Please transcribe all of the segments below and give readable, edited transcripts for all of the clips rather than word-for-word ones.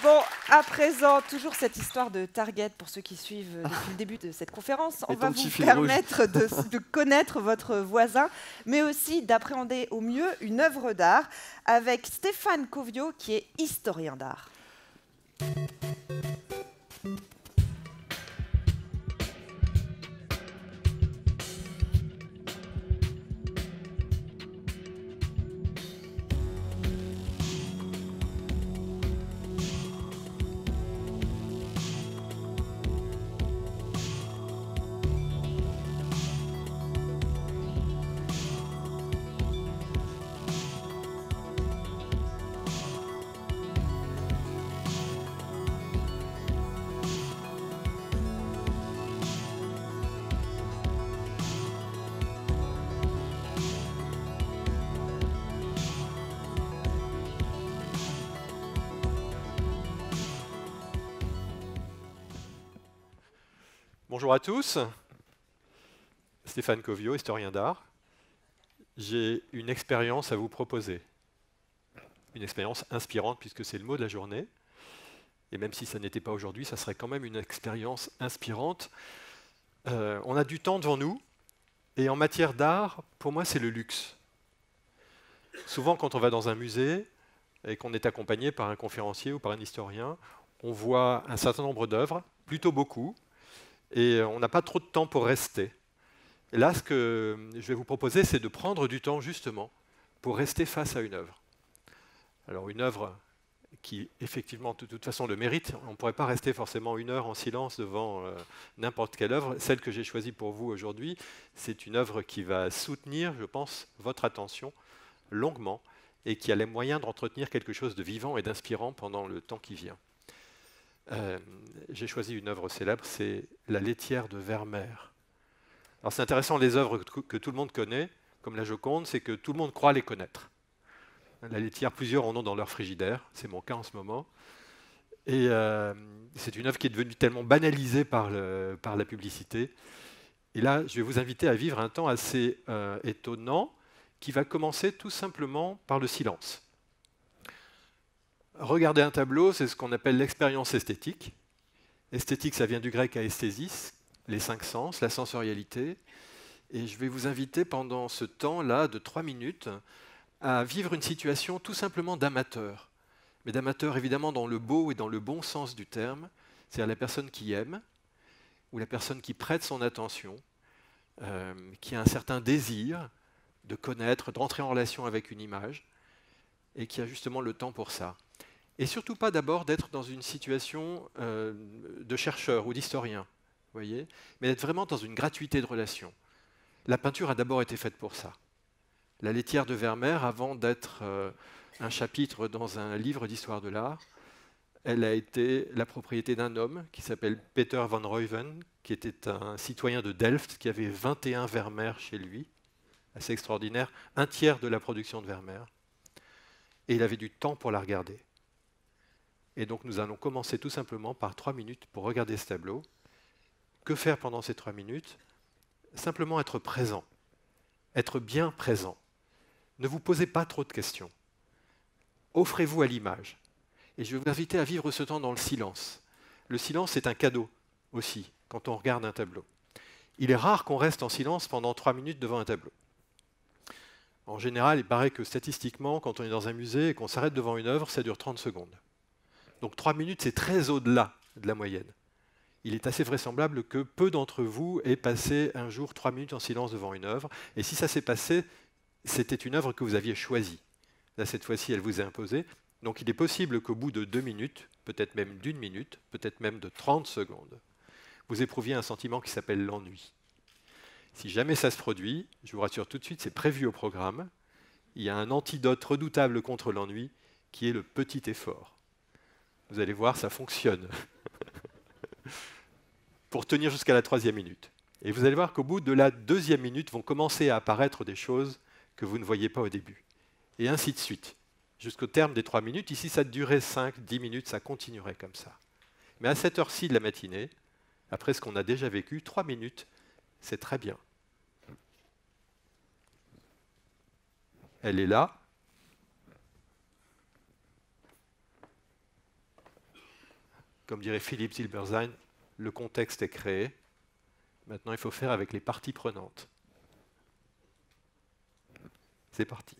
Bon, à présent, toujours cette histoire de Target pour ceux qui suivent depuis le début de cette conférence. On va vous permettre de connaître votre voisin, mais aussi d'appréhender au mieux une œuvre d'art avec Stéphane Covio, qui est historien d'art. Bonjour à tous, Stéphane Covio, historien d'art. J'ai une expérience à vous proposer, une expérience inspirante puisque c'est le mot de la journée. Et même si ça n'était pas aujourd'hui, ça serait quand même une expérience inspirante. On a du temps devant nous, et en matière d'art, pour moi, c'est le luxe. Souvent, quand on va dans un musée et qu'on est accompagné par un conférencier ou par un historien, on voit un certain nombre d'œuvres, plutôt beaucoup, et on n'a pas trop de temps pour rester. Et là, ce que je vais vous proposer, c'est de prendre du temps justement pour rester face à une œuvre. Alors une œuvre qui effectivement de toute façon le mérite, on ne pourrait pas rester forcément une heure en silence devant n'importe quelle œuvre. Celle que j'ai choisie pour vous aujourd'hui, c'est une œuvre qui va soutenir, je pense, votre attention longuement et qui a les moyens d'entretenir quelque chose de vivant et d'inspirant pendant le temps qui vient. J'ai choisi une œuvre célèbre, c'est La laitière de Vermeer. Alors c'est intéressant, les œuvres que tout le monde connaît, comme la Joconde, c'est que tout le monde croit les connaître. La laitière, plusieurs en ont dans leur frigidaire, c'est mon cas en ce moment. Et c'est une œuvre qui est devenue tellement banalisée par la publicité. Et là, je vais vous inviter à vivre un temps assez étonnant, qui va commencer tout simplement par le silence. Regarder un tableau, c'est ce qu'on appelle l'expérience esthétique. Esthétique, ça vient du grec aesthésis, les cinq sens, la sensorialité. Et je vais vous inviter pendant ce temps-là de 3 minutes à vivre une situation tout simplement d'amateur. Mais d'amateur évidemment dans le beau et dans le bon sens du terme, c'est-à-dire la personne qui aime, ou la personne qui prête son attention, qui a un certain désir de connaître, d'entrer en relation avec une image, et qui a justement le temps pour ça. Et surtout pas d'abord d'être dans une situation de chercheur ou d'historien, voyez, mais d'être vraiment dans une gratuité de relation. La peinture a d'abord été faite pour ça. La laitière de Vermeer, avant d'être un chapitre dans un livre d'histoire de l'art, elle a été la propriété d'un homme qui s'appelle Peter van Ruyven, qui était un citoyen de Delft, qui avait 21 Vermeer chez lui, assez extraordinaire, un tiers de la production de Vermeer, et il avait du temps pour la regarder. Et donc nous allons commencer tout simplement par 3 minutes pour regarder ce tableau. Que faire pendant ces 3 minutes? Simplement être présent, être bien présent. Ne vous posez pas trop de questions. Offrez-vous à l'image. Et je vais vous inviter à vivre ce temps dans le silence. Le silence est un cadeau aussi, quand on regarde un tableau. Il est rare qu'on reste en silence pendant 3 minutes devant un tableau. En général, il paraît que statistiquement, quand on est dans un musée et qu'on s'arrête devant une œuvre, ça dure 30 secondes. Donc 3 minutes, c'est très au-delà de la moyenne. Il est assez vraisemblable que peu d'entre vous aient passé un jour 3 minutes en silence devant une œuvre. Et si ça s'est passé, c'était une œuvre que vous aviez choisie. Là, cette fois-ci, elle vous est imposée. Donc il est possible qu'au bout de 2 minutes, peut-être même d'1 minute, peut-être même de 30 secondes, vous éprouviez un sentiment qui s'appelle l'ennui. Si jamais ça se produit, je vous rassure tout de suite, c'est prévu au programme. Il y a un antidote redoutable contre l'ennui qui est le petit effort. Vous allez voir, ça fonctionne. Pour tenir jusqu'à la 3e minute. Et vous allez voir qu'au bout de la 2e minute vont commencer à apparaître des choses que vous ne voyez pas au début. Et ainsi de suite. Jusqu'au terme des 3 minutes, ici ça durait 5-10 minutes, ça continuerait comme ça. Mais à cette heure-ci de la matinée, après ce qu'on a déjà vécu, 3 minutes, c'est très bien. Elle est là. Comme dirait Philippe Zilberstein, le contexte est créé. Maintenant, il faut faire avec les parties prenantes. C'est parti.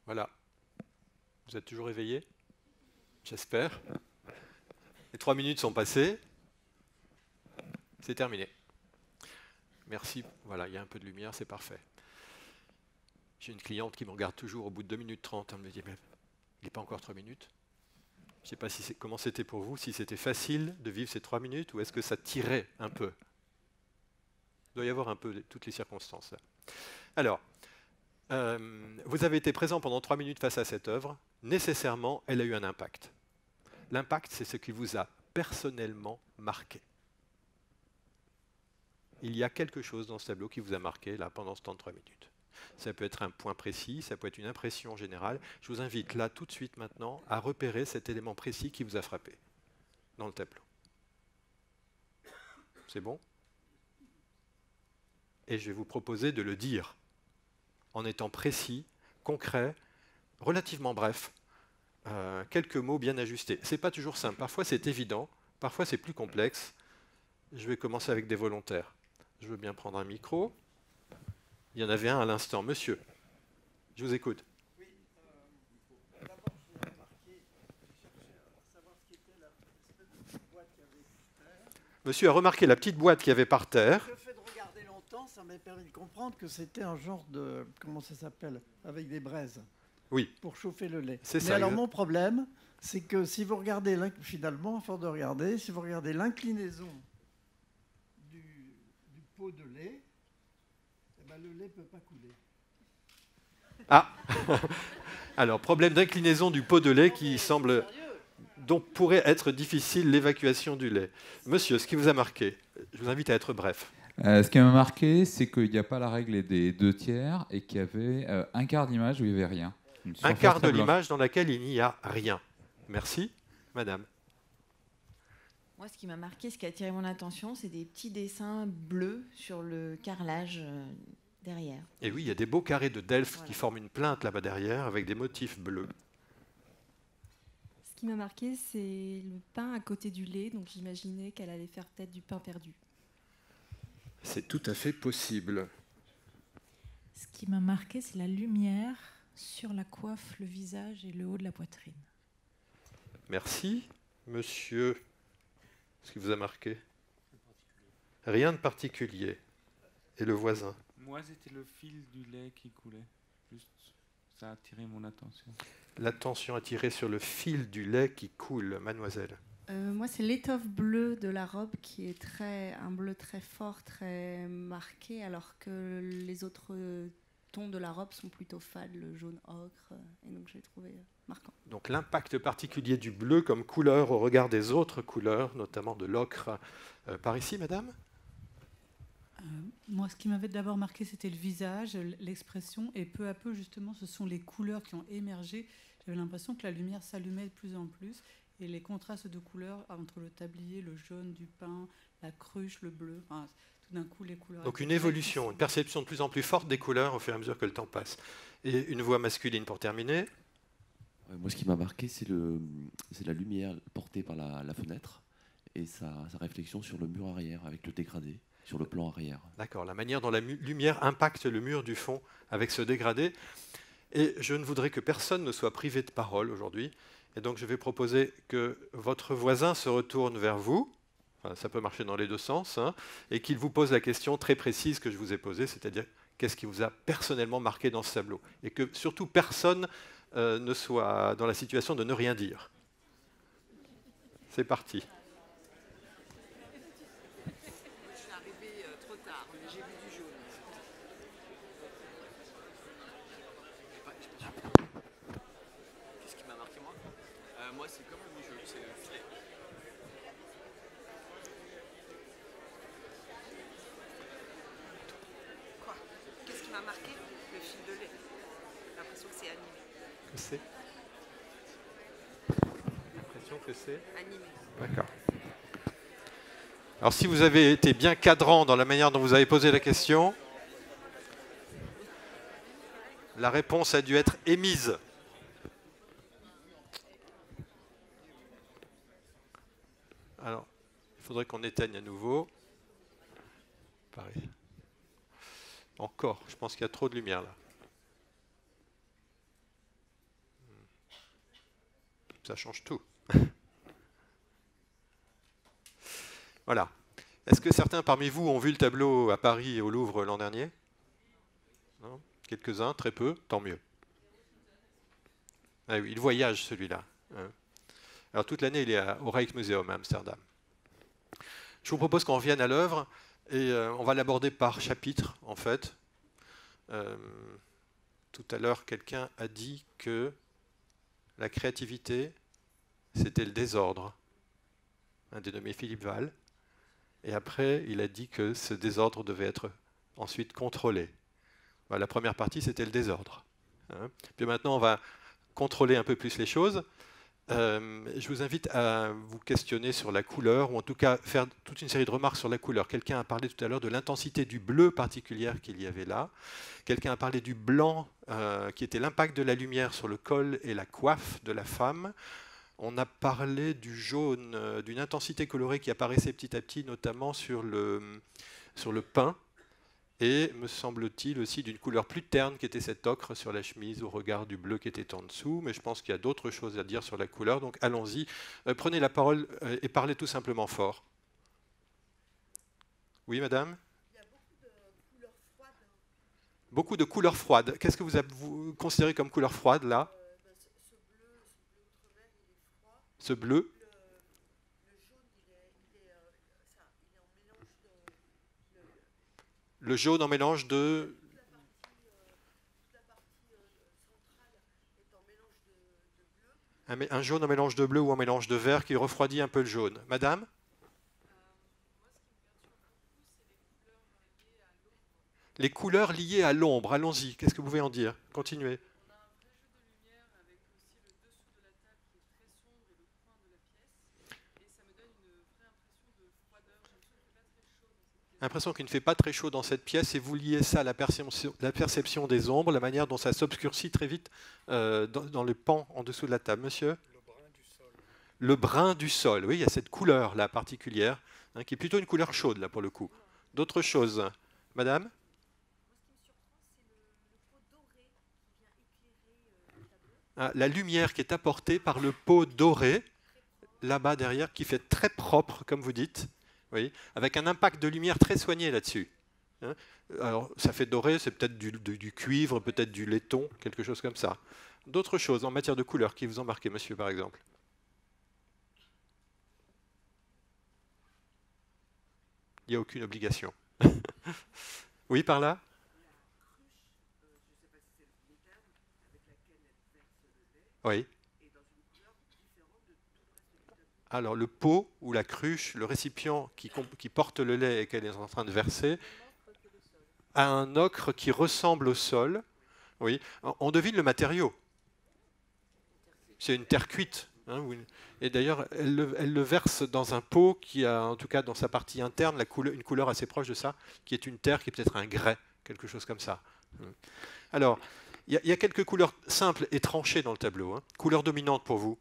Voilà. Vous êtes toujours éveillés? J'espère. Les 3 minutes sont passées. C'est terminé. Merci. Voilà, il y a un peu de lumière, c'est parfait. J'ai une cliente qui me regarde toujours au bout de 2 minutes 30. Elle me dit, mais il n'est pas encore 3 minutes. Je ne sais pas comment c'était pour vous, si c'était facile de vivre ces 3 minutes ou est-ce que ça tirait un peu. Il doit y avoir un peu de toutes les circonstances là. Alors, vous avez été présent pendant 3 minutes face à cette œuvre. Nécessairement, elle a eu un impact. L'impact, c'est ce qui vous a personnellement marqué. Il y a quelque chose dans ce tableau qui vous a marqué là pendant ce temps de 3 minutes. Ça peut être un point précis, ça peut être une impression générale. Je vous invite là tout de suite maintenant à repérer cet élément précis qui vous a frappé dans le tableau. C'est bon? Et je vais vous proposer de le dire en étant précis, concret, relativement bref, quelques mots bien ajustés. Ce n'est pas toujours simple, parfois c'est évident, parfois c'est plus complexe. Je vais commencer avec des volontaires. Je veux bien prendre un micro. Il y en avait un à l'instant. Monsieur, je vous écoute. Oui, d'abord j'ai remarqué, j'ai cherché à savoir ce qu'était la petite boîte qu'il y avait par terre. Monsieur a remarqué la petite boîte qu'il y avait par terre. Le fait de regarder longtemps, ça m'a permis de comprendre que c'était un genre de, comment ça s'appelle, avec des braises. Oui. Pour chauffer le lait. C'est ça. Mais alors mon problème, c'est que si vous regardez, finalement, à force de regarder, si vous regardez l'inclinaison du pot de lait, eh ben, le lait ne peut pas couler. Ah. Alors, problème d'inclinaison du pot de lait qui semble... Donc, pourrait être difficile l'évacuation du lait. Monsieur, ce qui vous a marqué, je vous invite à être bref. Ce qui m'a marqué, c'est qu'il n'y a pas la règle des 2/3 et qu'il y avait un quart d'image où il n'y avait rien. Un quart de l'image dans laquelle il n'y a rien. Merci, madame. Moi, ce qui m'a marqué, ce qui a attiré mon attention, c'est des petits dessins bleus sur le carrelage derrière. Et oui, il y a des beaux carrés de Delft qui forment une plinthe là-bas derrière avec des motifs bleus. Ce qui m'a marqué, c'est le pain à côté du lait, donc j'imaginais qu'elle allait faire peut-être du pain perdu. C'est tout à fait possible. Ce qui m'a marqué, c'est la lumière sur la coiffe, le visage et le haut de la poitrine. Merci, monsieur. Ce qui vous a marqué? Rien de particulier. Et le voisin? Moi, c'était le fil du lait qui coulait. Juste, ça a attiré mon attention. L'attention attirée sur le fil du lait qui coule, mademoiselle. Moi, c'est l'étoffe bleue de la robe qui est un bleu très fort, très marqué, alors que les autres tons de la robe sont plutôt fades, le jaune ocre, et donc je l'ai trouvé marquant. Donc l'impact particulier du bleu comme couleur au regard des autres couleurs, notamment de l'ocre. Par ici, madame? Moi, ce qui m'avait d'abord marqué, c'était le visage, l'expression, et peu à peu, justement, ce sont les couleurs qui ont émergé. J'avais l'impression que la lumière s'allumait de plus en plus, et les contrastes de couleurs entre le tablier, le jaune du pain, la cruche, le bleu, enfin, tout d'un coup, les couleurs... Donc une évolution, une perception de plus en plus forte des couleurs au fur et à mesure que le temps passe. Et une voix masculine pour terminer. Moi, ce qui m'a marqué, c'est la lumière portée par la fenêtre et sa réflexion sur le mur arrière, avec le dégradé, sur le plan arrière. D'accord, la manière dont la lumière impacte le mur du fond avec ce dégradé. Et je ne voudrais que personne ne soit privé de parole aujourd'hui. Et donc je vais proposer que votre voisin se retourne vers vous, enfin, ça peut marcher dans les deux sens, hein, et qu'il vous pose la question très précise que je vous ai posée, c'est-à-dire qu'est-ce qui vous a personnellement marqué dans ce tableau. Et que surtout personne ne soit dans la situation de ne rien dire. C'est parti. Je suis arrivée trop tard, mais j'ai vu du jaune. Qu'est-ce qui m'a marqué moi? Moi c'est comme le jeu, c'est le filet. Quoi? Qu'est-ce qui m'a marqué? Le fil de lait. J'ai l'impression que c'est animé. Que c'est? L'impression que c'est animé. D'accord. Alors si vous avez été bien cadrant dans la manière dont vous avez posé la question, la réponse a dû être émise. Alors, il faudrait qu'on éteigne à nouveau. Pareil. Encore, je pense qu'il y a trop de lumière là. Ça change tout. Voilà. Est-ce que certains parmi vous ont vu le tableau à Paris et au Louvre l'an dernier? Non? Quelques-uns, très peu, tant mieux. Ah oui, il voyage celui-là. Alors toute l'année, il est au Rijksmuseum à Amsterdam. Je vous propose qu'on revienne à l'œuvre et on va l'aborder par chapitre, en fait. Tout à l'heure, quelqu'un a dit que la créativité, c'était le désordre, un dénommé Philippe Val. Et après, il a dit que ce désordre devait être ensuite contrôlé. La première partie, c'était le désordre. Puis maintenant, on va contrôler un peu plus les choses. Je vous invite à vous questionner sur la couleur, ou en tout cas faire toute une série de remarques sur la couleur. Quelqu'un a parlé tout à l'heure de l'intensité du bleu particulière qu'il y avait là. Quelqu'un a parlé du blanc, qui était l'impact de la lumière sur le col et la coiffe de la femme. On a parlé du jaune, d'une intensité colorée qui apparaissait petit à petit, notamment sur le pain. Et, me semble-t-il, aussi d'une couleur plus terne qui était cet ocre sur la chemise au regard du bleu qui était en dessous. Mais je pense qu'il y a d'autres choses à dire sur la couleur. Donc allons-y. Prenez la parole et parlez tout simplement fort. Oui, madame? Il y a beaucoup de couleurs froides. Beaucoup de couleurs froides. Qu'est-ce que vous considérez comme couleur froide, là? Ce bleu? Le jaune en mélange de... Un jaune en mélange de bleu ou en mélange de vert qui refroidit un peu le jaune. Madame? Moi, ce qui me perturbe beaucoup, c'est les couleurs Les couleurs liées à l'ombre, allons-y, qu'est-ce que vous pouvez en dire? Continuez. L'impression qu'il ne fait pas très chaud dans cette pièce et vous liez ça à la perception des ombres, la manière dont ça s'obscurcit très vite dans le pan en dessous de la table. Monsieur? Le brun du sol. Le brun du sol, oui, il y a cette couleur-là particulière, hein, qui est plutôt une couleur chaude, là, pour le coup. D'autres choses? Madame? Ah, la lumière qui est apportée par le pot doré, là-bas derrière, qui fait très propre, comme vous dites. Oui, avec un impact de lumière très soigné là-dessus. Hein, alors, ça fait doré, c'est peut-être du cuivre, peut-être du laiton, quelque chose comme ça. D'autres choses en matière de couleur qui vous ont marqué, monsieur, par exemple? Il n'y a aucune obligation. Oui, par là? Oui. Alors, le pot ou la cruche, le récipient qui porte le lait et qu'elle est en train de verser, a un ocre qui ressemble au sol. Oui. On devine le matériau. C'est une terre cuite. Hein, et d'ailleurs, elle le verse dans un pot qui a, en tout cas dans sa partie interne, une couleur assez proche de ça, qui est une terre, qui est peut-être un grès, quelque chose comme ça. Alors, il y a quelques couleurs simples et tranchées dans le tableau. Hein. Couleur dominante pour vous?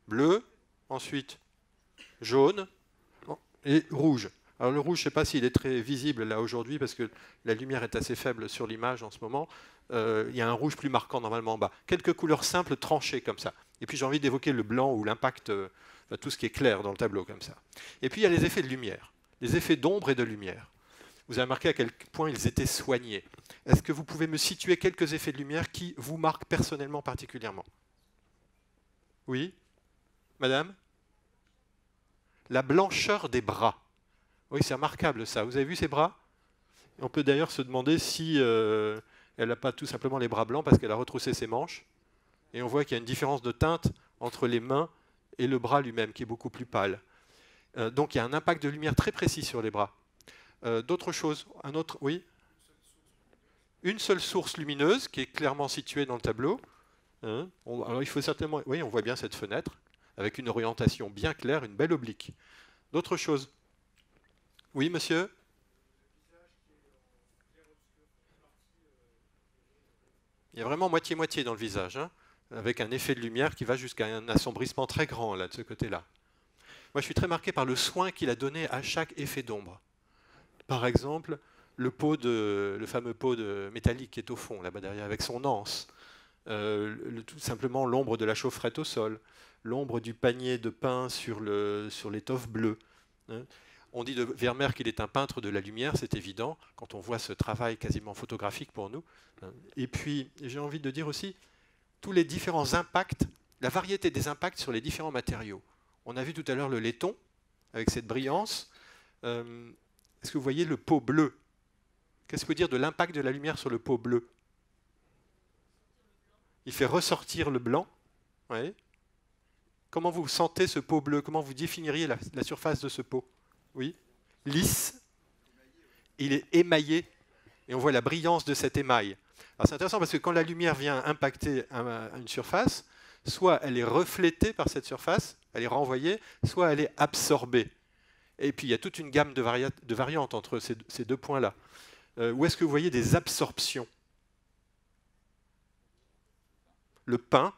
Bleu. Ensuite, jaune et rouge. Alors le rouge, je ne sais pas s'il est très visible là aujourd'hui parce que la lumière est assez faible sur l'image en ce moment. Il y a un rouge plus marquant normalement en bas. Quelques couleurs simples tranchées comme ça. Et puis j'ai envie d'évoquer le blanc ou l'impact, tout ce qui est clair dans le tableau comme ça. Et puis il y a les effets de lumière, les effets d'ombre et de lumière. Vous avez remarqué à quel point ils étaient soignés. Est-ce que vous pouvez me situer quelques effets de lumière qui vous marquent personnellement particulièrement? Oui? Madame? La blancheur des bras. Oui, c'est remarquable ça. Vous avez vu ces bras? On peut d'ailleurs se demander si elle n'a pas tout simplement les bras blancs parce qu'elle a retroussé ses manches. Et on voit qu'il y a une différence de teinte entre les mains et le bras lui-même, qui est beaucoup plus pâle. Donc il y a un impact de lumière très précis sur les bras. D'autres choses? Un autre? Oui? Une seule source lumineuse qui est clairement située dans le tableau. Hein? Alors il faut certainement... Oui, on voit bien cette fenêtre, avec une orientation bien claire, une belle oblique. D'autres choses? Oui, monsieur? Il y a vraiment moitié-moitié dans le visage, hein, avec un effet de lumière qui va jusqu'à un assombrissement très grand, là, de ce côté-là. Moi, je suis très marqué par le soin qu'il a donné à chaque effet d'ombre. Par exemple, le fameux pot métallique qui est au fond, là-bas derrière, avec son anse. Tout simplement l'ombre de la chaufferette au sol, l'ombre du panier de pain sur l'étoffe bleue. Hein. On dit de Vermeer qu'il est un peintre de la lumière, c'est évident, quand on voit ce travail quasiment photographique pour nous. Hein. Et puis, j'ai envie de dire aussi, tous les différents impacts, la variété des impacts sur les différents matériaux. On a vu tout à l'heure le laiton, avec cette brillance. Est-ce que vous voyez le pot bleu? Qu'est-ce que vous dire de l'impact de la lumière sur le pot bleu? Il fait ressortir le blanc. Oui. Comment vous sentez ce pot bleu? Comment vous définiriez la surface de ce pot? Oui. Lisse. Il est émaillé. Et on voit la brillance de cet émail. Alors c'est intéressant parce que quand la lumière vient impacter une surface, soit elle est reflétée par cette surface, elle est renvoyée, soit elle est absorbée. Et puis il y a toute une gamme de variantes entre ces deux points-là. Où est-ce que vous voyez des absorptions? Le pain,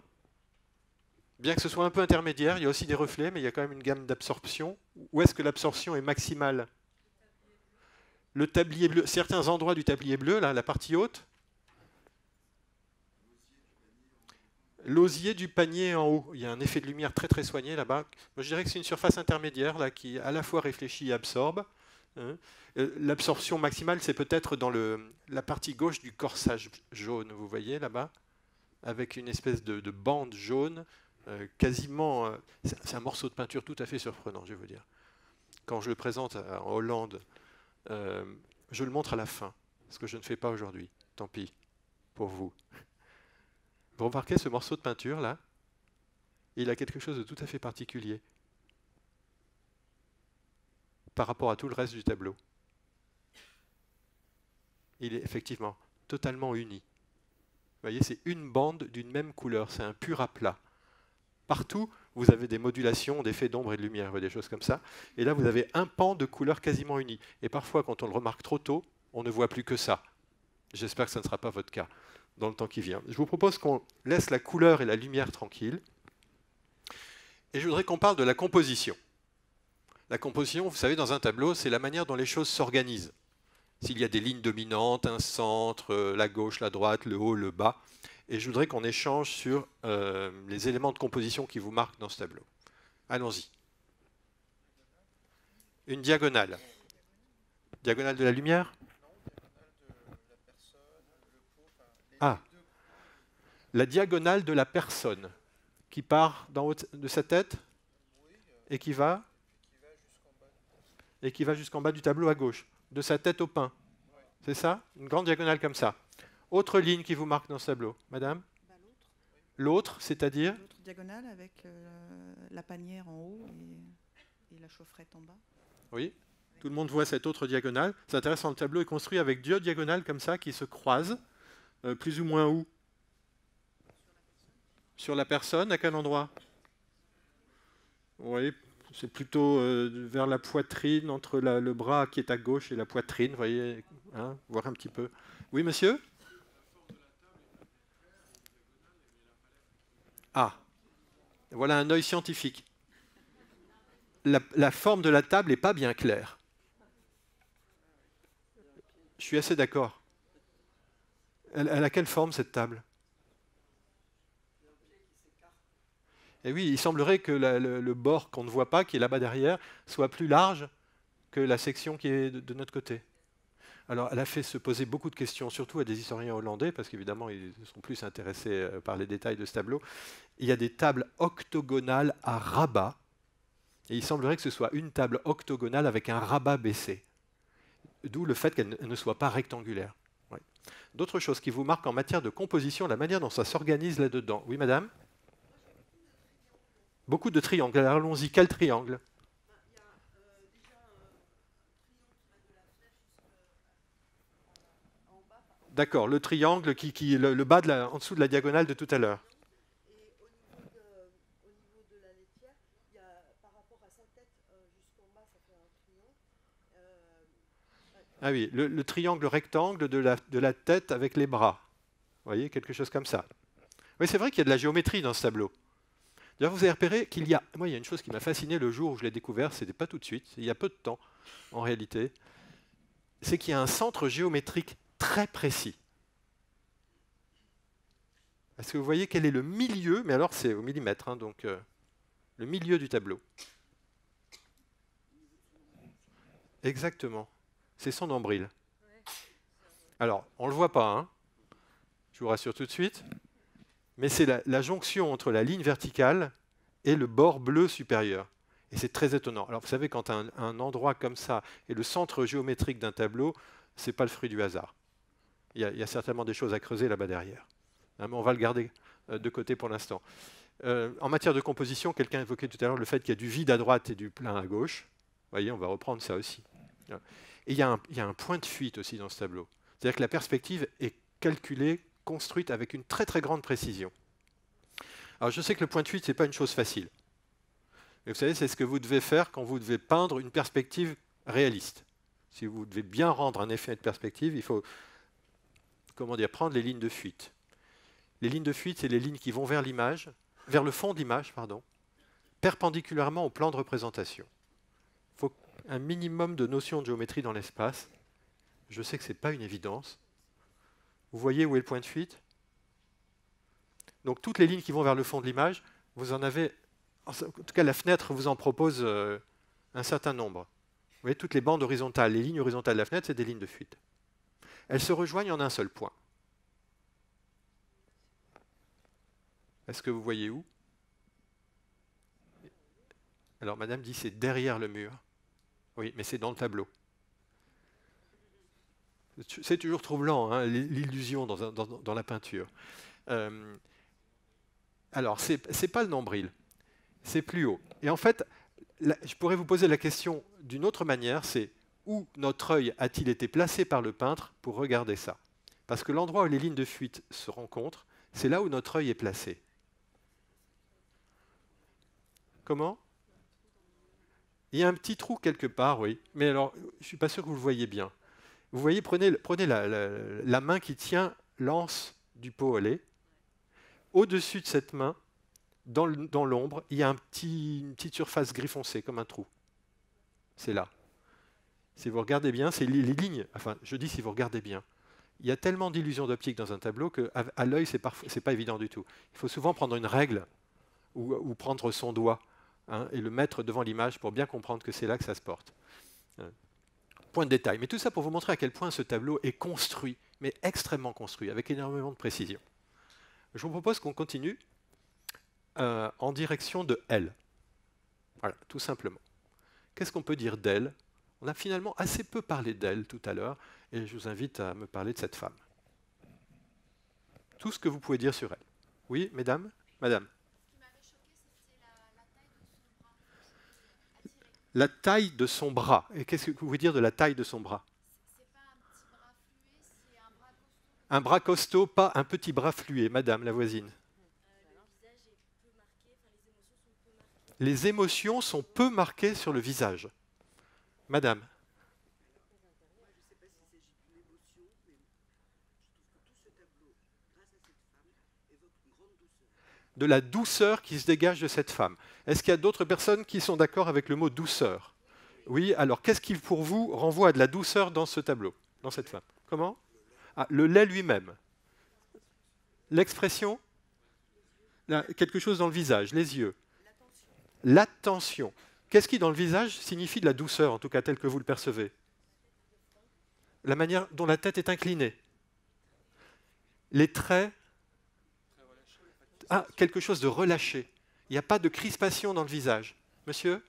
bien que ce soit un peu intermédiaire, il y a aussi des reflets, mais il y a quand même une gamme d'absorption. Où est-ce que l'absorption est maximale? Le tablier bleu, certains endroits du tablier bleu, là, la partie haute. L'osier du panier en haut, il y a un effet de lumière très très soigné là-bas. Moi, je dirais que c'est une surface intermédiaire là, qui à la fois réfléchit et absorbe. Hein. L'absorption maximale, c'est peut-être dans la partie gauche du corsage jaune, vous voyez là-bas, avec une espèce de bande jaune, quasiment... c'est un morceau de peinture tout à fait surprenant, je vais vous dire. Quand je le présente en Hollande, je le montre à la fin, ce que je ne fais pas aujourd'hui. Tant pis, pour vous. Vous remarquez ce morceau de peinture là? Il a quelque chose de tout à fait particulier par rapport à tout le reste du tableau. il est effectivement totalement uni. Vous voyez, c'est une bande d'une même couleur, c'est un pur aplat. Partout, vous avez des modulations, d'effets d'ombre et de lumière, des choses comme ça. Et là, vous avez un pan de couleur quasiment uni. Et parfois, quand on le remarque trop tôt, on ne voit plus que ça. J'espère que ce ne sera pas votre cas dans le temps qui vient. Je vous propose qu'on laisse la couleur et la lumière tranquilles. Et je voudrais qu'on parle de la composition. La composition, vous savez, dans un tableau, c'est la manière dont les choses s'organisent. S'il y a des lignes dominantes, un centre, la gauche, la droite, le haut, le bas. Et je voudrais qu'on échange sur les éléments de composition qui vous marquent dans ce tableau. Allons-y. Une diagonale. Diagonale de la lumière? Ah, la diagonale de la personne qui part d'en haut de sa tête et qui va jusqu'en bas du tableau à gauche, de sa tête au pain. C'est ça? Une grande diagonale comme ça. Autre ligne qui vous marque dans ce tableau, madame? L'autre, c'est-à-dire? L'autre diagonale avec la panière en haut et la chaufferette en bas. Oui, tout le monde voit cette autre diagonale. C'est intéressant, le tableau est construit avec deux diagonales comme ça qui se croisent. Plus ou moins où? Sur la personne, à quel endroit? Oui, c'est plutôt vers la poitrine, entre le bras qui est à gauche et la poitrine, vous voyez, hein, voir un petit peu. Oui, monsieur? Ah, voilà un œil scientifique. La forme de la table n'est pas bien claire. Je suis assez d'accord. Elle a quelle forme, cette table? Et oui, il semblerait que le bord qu'on ne voit pas, qui est là-bas derrière, soit plus large que la section qui est de notre côté. Alors, elle a fait se poser beaucoup de questions, surtout à des historiens hollandais, parce qu'évidemment, ils sont plus intéressés par les détails de ce tableau. Il y a des tables octogonales à rabat, et il semblerait que ce soit une table octogonale avec un rabat baissé. D'où le fait qu'elle ne soit pas rectangulaire. Ouais. D'autres choses qui vous marquent en matière de composition, la manière dont ça s'organise là-dedans. Oui, madame? Beaucoup de triangles. Alors, allons-y. Quel triangle? D'accord, le triangle qui le bas en dessous de la diagonale de tout à l'heure. Au niveau de la laitière, il y a, par rapport à sa tête jusqu'en bas, ça fait un triangle. Ah oui, le triangle rectangle de la tête avec les bras. Vous voyez, quelque chose comme ça. Oui, c'est vrai qu'il y a de la géométrie dans ce tableau. D'ailleurs, vous avez repéré qu'il y a... Moi, il y a une chose qui m'a fasciné le jour où je l'ai découvert, ce n'était pas tout de suite, il y a peu de temps, en réalité, c'est qu'il y a un centre géométrique très précis. Est-ce que vous voyez quel est le milieu? Mais alors, c'est au millimètre, hein, donc le milieu du tableau. Exactement. C'est son nombril. Alors, on ne le voit pas, hein, je vous rassure tout de suite, mais c'est la jonction entre la ligne verticale et le bord bleu supérieur. Et c'est très étonnant. Alors, vous savez, quand un endroit comme ça est le centre géométrique d'un tableau, ce n'est pas le fruit du hasard. Il y a certainement des choses à creuser là-bas derrière. Hein, mais on va le garder de côté pour l'instant. En matière de composition, quelqu'un évoquait tout à l'heure le fait qu'il y a du vide à droite et du plein à gauche. Vous voyez, on va reprendre ça aussi. Et il y a un point de fuite aussi dans ce tableau. C'est-à-dire que la perspective est calculée, construite avec une très très grande précision. Alors je sais que le point de fuite, ce n'est pas une chose facile. Mais vous savez, c'est ce que vous devez faire quand vous devez peindre une perspective réaliste. Si vous devez bien rendre un effet de perspective, il faut prendre les lignes de fuite. Les lignes de fuite, c'est les lignes qui vont vers l'image, vers le fond de l'image, pardon, perpendiculairement au plan de représentation. Il faut un minimum de notions de géométrie dans l'espace. Je sais que ce n'est pas une évidence. Vous voyez où est le point de fuite? Donc toutes les lignes qui vont vers le fond de l'image, vous en avez, en tout cas la fenêtre vous en propose un certain nombre. Vous voyez, toutes les bandes horizontales, les lignes horizontales de la fenêtre, c'est des lignes de fuite. Elles se rejoignent en un seul point. Est-ce que vous voyez où? Alors madame dit c'est derrière le mur. Oui, mais c'est dans le tableau. C'est toujours troublant, hein, l'illusion dans la peinture. Alors, ce n'est pas le nombril, c'est plus haut. Et en fait, je pourrais vous poser la question d'une autre manière, c'est où notre œil a-t-il été placé par le peintre pour regarder ça? Parce que l'endroit où les lignes de fuite se rencontrent, c'est là où notre œil est placé. Comment? Il y a un petit trou quelque part, oui. Mais alors, je ne suis pas sûr que vous le voyez bien. Vous voyez, prenez la main qui tient l'anse du pot au lait. Au-dessus de cette main, dans l'ombre, il y a une petite surface gris foncé, comme un trou. C'est là. Si vous regardez bien, c'est les lignes. Enfin, je dis si vous regardez bien. Il y a tellement d'illusions d'optique dans un tableau qu'à l'œil, ce n'est pas évident du tout. Il faut souvent prendre une règle ou prendre son doigt et le mettre devant l'image pour bien comprendre que c'est là que ça se porte. Point de détail. Mais tout ça pour vous montrer à quel point ce tableau est construit, mais extrêmement construit, avec énormément de précision. Je vous propose qu'on continue en direction de elle. Voilà, tout simplement. Qu'est-ce qu'on peut dire d'elle? On a finalement assez peu parlé d'elle tout à l'heure, et je vous invite à me parler de cette femme. Tout ce que vous pouvez dire sur elle. Oui, mesdames? Madame? La taille de son bras. Et qu'est-ce que vous voulez dire de la taille de son bras? Un bras costaud, pas un petit bras fluet, madame la voisine. Les émotions sont peu marquées sur le visage. Madame. De la douceur qui se dégage de cette femme. Est-ce qu'il y a d'autres personnes qui sont d'accord avec le mot douceur? Oui, alors qu'est-ce qui pour vous renvoie à de la douceur dans ce tableau, dans cette femme? Comment? Ah, le lait lui-même. L'expression? Quelque chose dans le visage, les yeux. L'attention. Qu'est-ce qui dans le visage signifie de la douceur, en tout cas tel que vous le percevez? La manière dont la tête est inclinée. Les traits. Ah, quelque chose de relâché. Il n'y a pas de crispation dans le visage. Monsieur?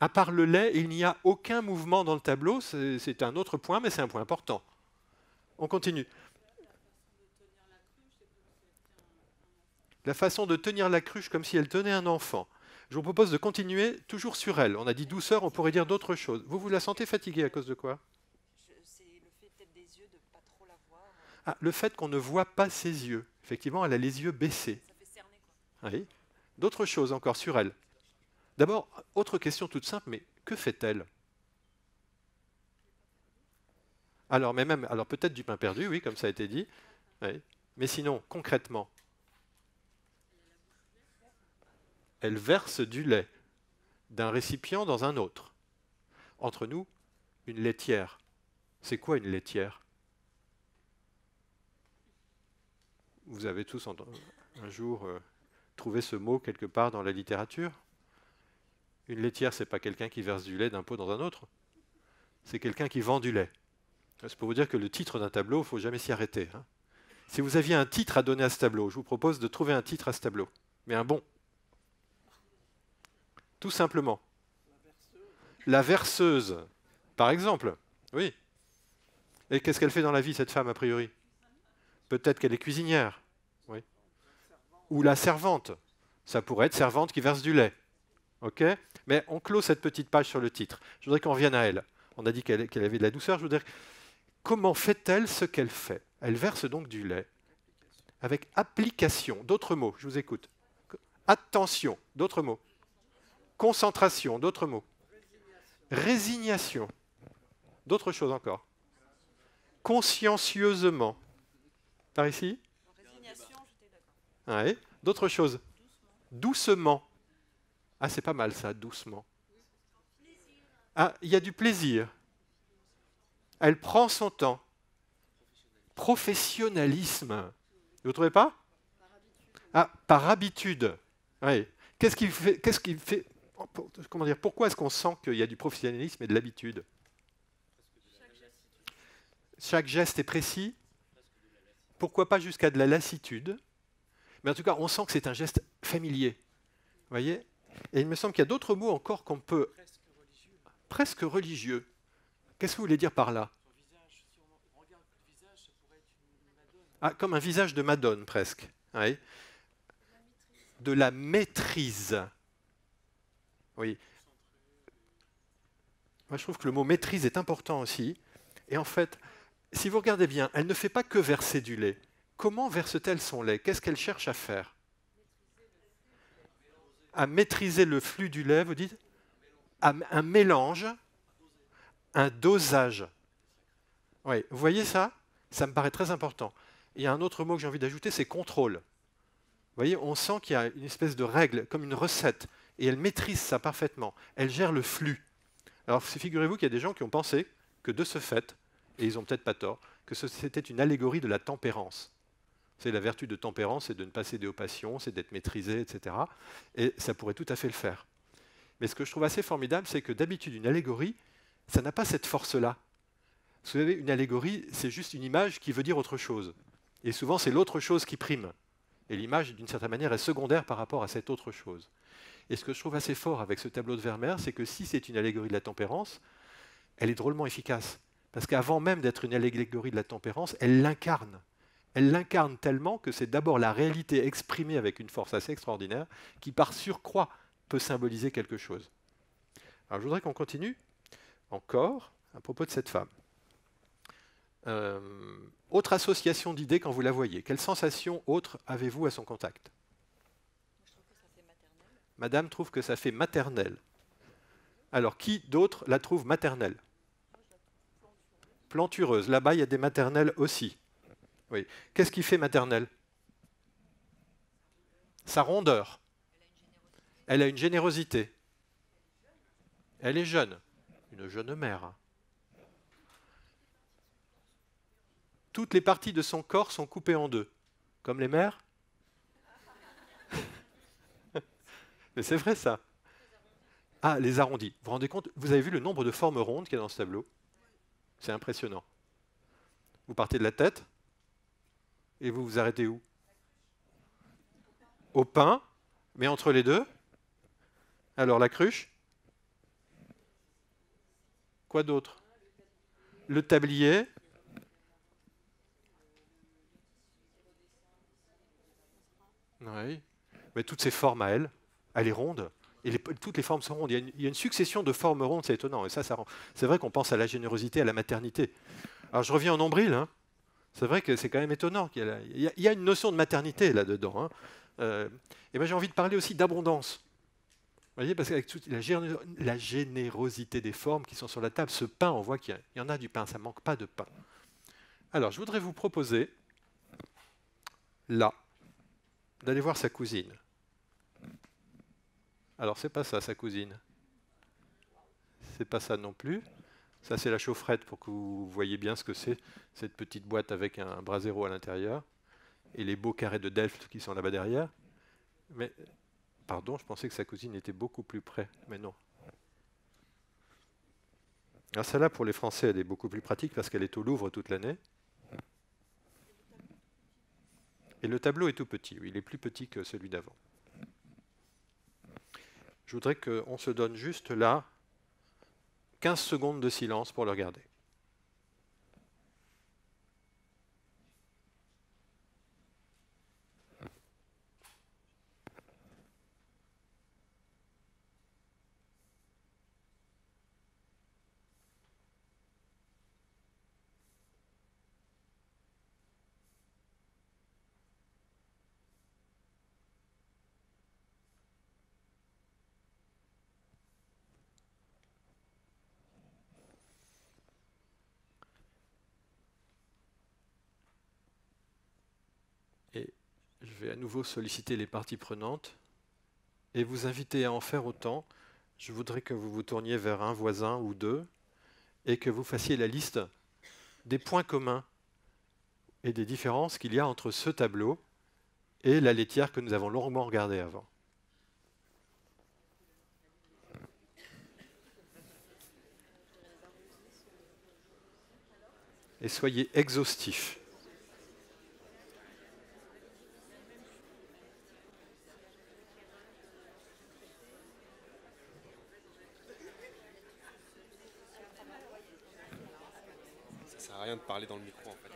À part le lait, il n'y a aucun mouvement dans le tableau. C'est un autre point, mais c'est un point important. On continue. La façon de tenir la cruche comme si elle tenait un enfant. Je vous propose de continuer toujours sur elle. On a dit douceur, on pourrait dire d'autres choses. Vous la sentez fatiguée à cause de quoi? C'est le fait peut-être des yeux de ne pas trop la voir. Ah, le fait qu'on ne voit pas ses yeux. Effectivement, elle a les yeux baissés. Ça fait cerner, quoi. Oui. D'autres choses encore sur elle. D'abord, autre question toute simple, mais que fait-elle? Alors, peut-être du pain perdu, oui, comme ça a été dit. Oui. Mais sinon, concrètement, elle verse du lait d'un récipient dans un autre. Entre nous, une laitière. C'est quoi une laitière? Vous avez tous un jour trouvé ce mot quelque part dans la littérature? Une laitière, ce n'est pas quelqu'un qui verse du lait d'un pot dans un autre. C'est quelqu'un qui vend du lait. C'est pour vous dire que le titre d'un tableau, il ne faut jamais s'y arrêter. Hein. Si vous aviez un titre à donner à ce tableau, je vous propose de trouver un titre à ce tableau, mais un bon. Tout simplement. La verseuse, par exemple. Oui. Et qu'est-ce qu'elle fait dans la vie, cette femme, a priori? Peut-être qu'elle est cuisinière. Oui. Ou la servante. Ça pourrait être servante qui verse du lait. OK? Mais on clôt cette petite page sur le titre. Je voudrais qu'on revienne à elle. On a dit qu'elle avait de la douceur. Je voudrais... Comment fait-elle ce qu'elle fait? Elle verse donc du lait. Avec application. D'autres mots, je vous écoute. Attention. D'autres mots. Concentration. D'autres mots. Résignation. D'autres choses encore. Consciencieusement. Par ici? Résignation, j'étais d'accord. Ouais. D'autres choses. Doucement. Ah, c'est pas mal ça, doucement. Ah, il y a du plaisir. Elle prend son temps. Professionnalisme. Vous ne trouvez pas? Ah, par habitude. Oui. Qu'est-ce qui fait comment dire, pourquoi est-ce qu'on sent qu'il y a du professionnalisme et de l'habitude? Chaque geste est précis. Pourquoi pas jusqu'à de la lassitude? Mais en tout cas, on sent que c'est un geste familier. Vous voyez? Et il me semble qu'il y a d'autres mots encore qu'on peut... Presque religieux. Qu'est-ce que vous voulez dire par là? Ah, comme un visage de Madone, presque. Oui. De la maîtrise. Oui. Moi, je trouve que le mot maîtrise est important aussi. Et en fait, si vous regardez bien, elle ne fait pas que verser du lait. Comment verse-t-elle son lait? Qu'est-ce qu'elle cherche à faire? À maîtriser le flux du lait, vous dites? Un mélange, un dosage. Oui, vous voyez ça? Ça me paraît très important. Il y a un autre mot que j'ai envie d'ajouter, c'est contrôle. Vous voyez, on sent qu'il y a une espèce de règle, comme une recette, et elle maîtrise ça parfaitement. Elle gère le flux. Alors, figurez-vous qu'il y a des gens qui ont pensé que de ce fait, et ils n'ont peut-être pas tort, que c'était une allégorie de la tempérance. C'est la vertu de tempérance, c'est de ne pas céder aux passions, c'est d'être maîtrisé, etc. Et ça pourrait tout à fait le faire. Mais ce que je trouve assez formidable, c'est que d'habitude, une allégorie, ça n'a pas cette force-là. Vous savez, une allégorie, c'est juste une image qui veut dire autre chose. Et souvent, c'est l'autre chose qui prime. Et l'image, d'une certaine manière, est secondaire par rapport à cette autre chose. Et ce que je trouve assez fort avec ce tableau de Vermeer, c'est que si c'est une allégorie de la tempérance, elle est drôlement efficace. Parce qu'avant même d'être une allégorie de la tempérance, elle l'incarne. Elle l'incarne tellement que c'est d'abord la réalité exprimée avec une force assez extraordinaire qui, par surcroît, peut symboliser quelque chose. Alors je voudrais qu'on continue encore à propos de cette femme. Autre association d'idées quand vous la voyez. Quelle sensation autre avez-vous à son contact? Madame trouve que ça fait maternelle. Alors, qui d'autre la trouve maternelle? Plantureuse. Là-bas, il y a des maternelles aussi. Oui. Qu'est-ce qui fait maternelle? Sa rondeur. Elle a une générosité. Elle est jeune. Une jeune mère. Toutes les parties de son corps sont coupées en deux. Comme les mères? Mais c'est vrai ça. Ah, les arrondis. Vous vous rendez compte? Vous avez vu le nombre de formes rondes qu'il y a dans ce tableau? C'est impressionnant. Vous partez de la tête et vous vous arrêtez où? Au pain, mais entre les deux? Alors la cruche? Quoi d'autre? Le tablier? Oui. Mais toutes ces formes à elle est ronde. Et toutes les formes sont rondes. Il y a une succession de formes rondes, c'est étonnant. Et ça rend. C'est vrai qu'on pense à la générosité, à la maternité. Alors je reviens au nombril. Hein. C'est vrai que c'est quand même étonnant. Il y a une notion de maternité là-dedans. Hein. Et moi j'ai envie de parler aussi d'abondance. Vous voyez, parce qu'avec toute la générosité des formes qui sont sur la table, ce pain, on voit qu'il y en a du pain, ça ne manque pas de pain. Alors je voudrais vous proposer, là, d'aller voir sa cousine. Alors, c'est pas ça, sa cousine. C'est pas ça non plus. Ça, c'est la chaufferette pour que vous voyez bien ce que c'est, cette petite boîte avec un brasero à l'intérieur et les beaux carrés de Delft qui sont là-bas derrière. Mais, pardon, je pensais que sa cousine était beaucoup plus près, mais non. Alors, celle-là, pour les Français, elle est beaucoup plus pratique parce qu'elle est au Louvre toute l'année. Et le tableau est tout petit, oui, il est plus petit que celui d'avant. Je voudrais qu'on se donne juste là 15 secondes de silence pour le regarder. Et je vais à nouveau solliciter les parties prenantes et vous inviter à en faire autant. Je voudrais que vous vous tourniez vers un voisin ou deux et que vous fassiez la liste des points communs et des différences qu'il y a entre ce tableau et la laitière que nous avons longuement regardée avant. Et soyez exhaustifs. Ça sert à rien de parler dans le micro en fait.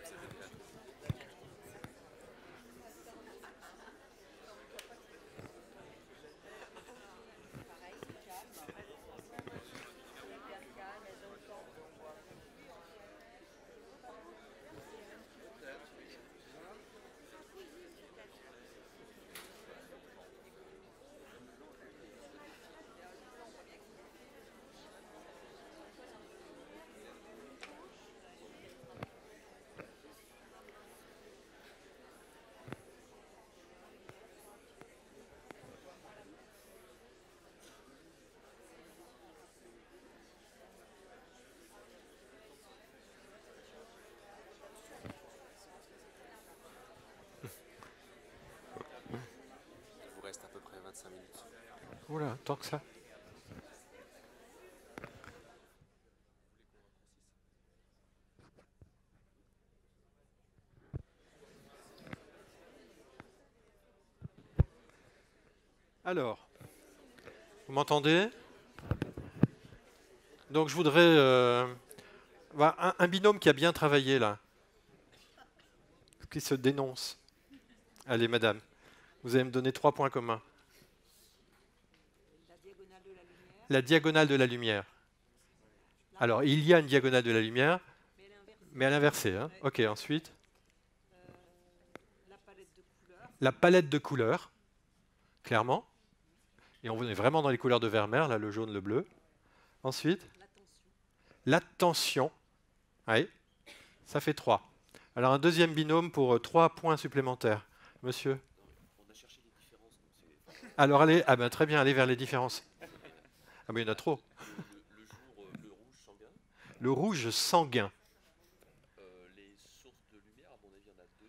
Oula, tant que ça. Alors, vous m'entendez? Donc je voudrais... un binôme qui a bien travaillé là, qui se dénonce. Allez, madame, vous allez me donner 3 points communs. La diagonale de la lumière. Alors, il y a une diagonale de la lumière, mais à l'inversé. Hein. Ok, ensuite. La palette de couleurs, clairement. Et on est vraiment dans les couleurs de Vermeer, là, le jaune, le bleu. Ensuite, l'attention. Oui, ça fait 3. Alors, un deuxième binôme pour 3 points supplémentaires. Monsieur? On a cherché les différences. Alors, allez, très bien, allez vers les différences. Ah, mais il y en a trop. Le rouge sanguin. Le rouge sanguin. Les sources de lumière, à mon avis, il y en a 2.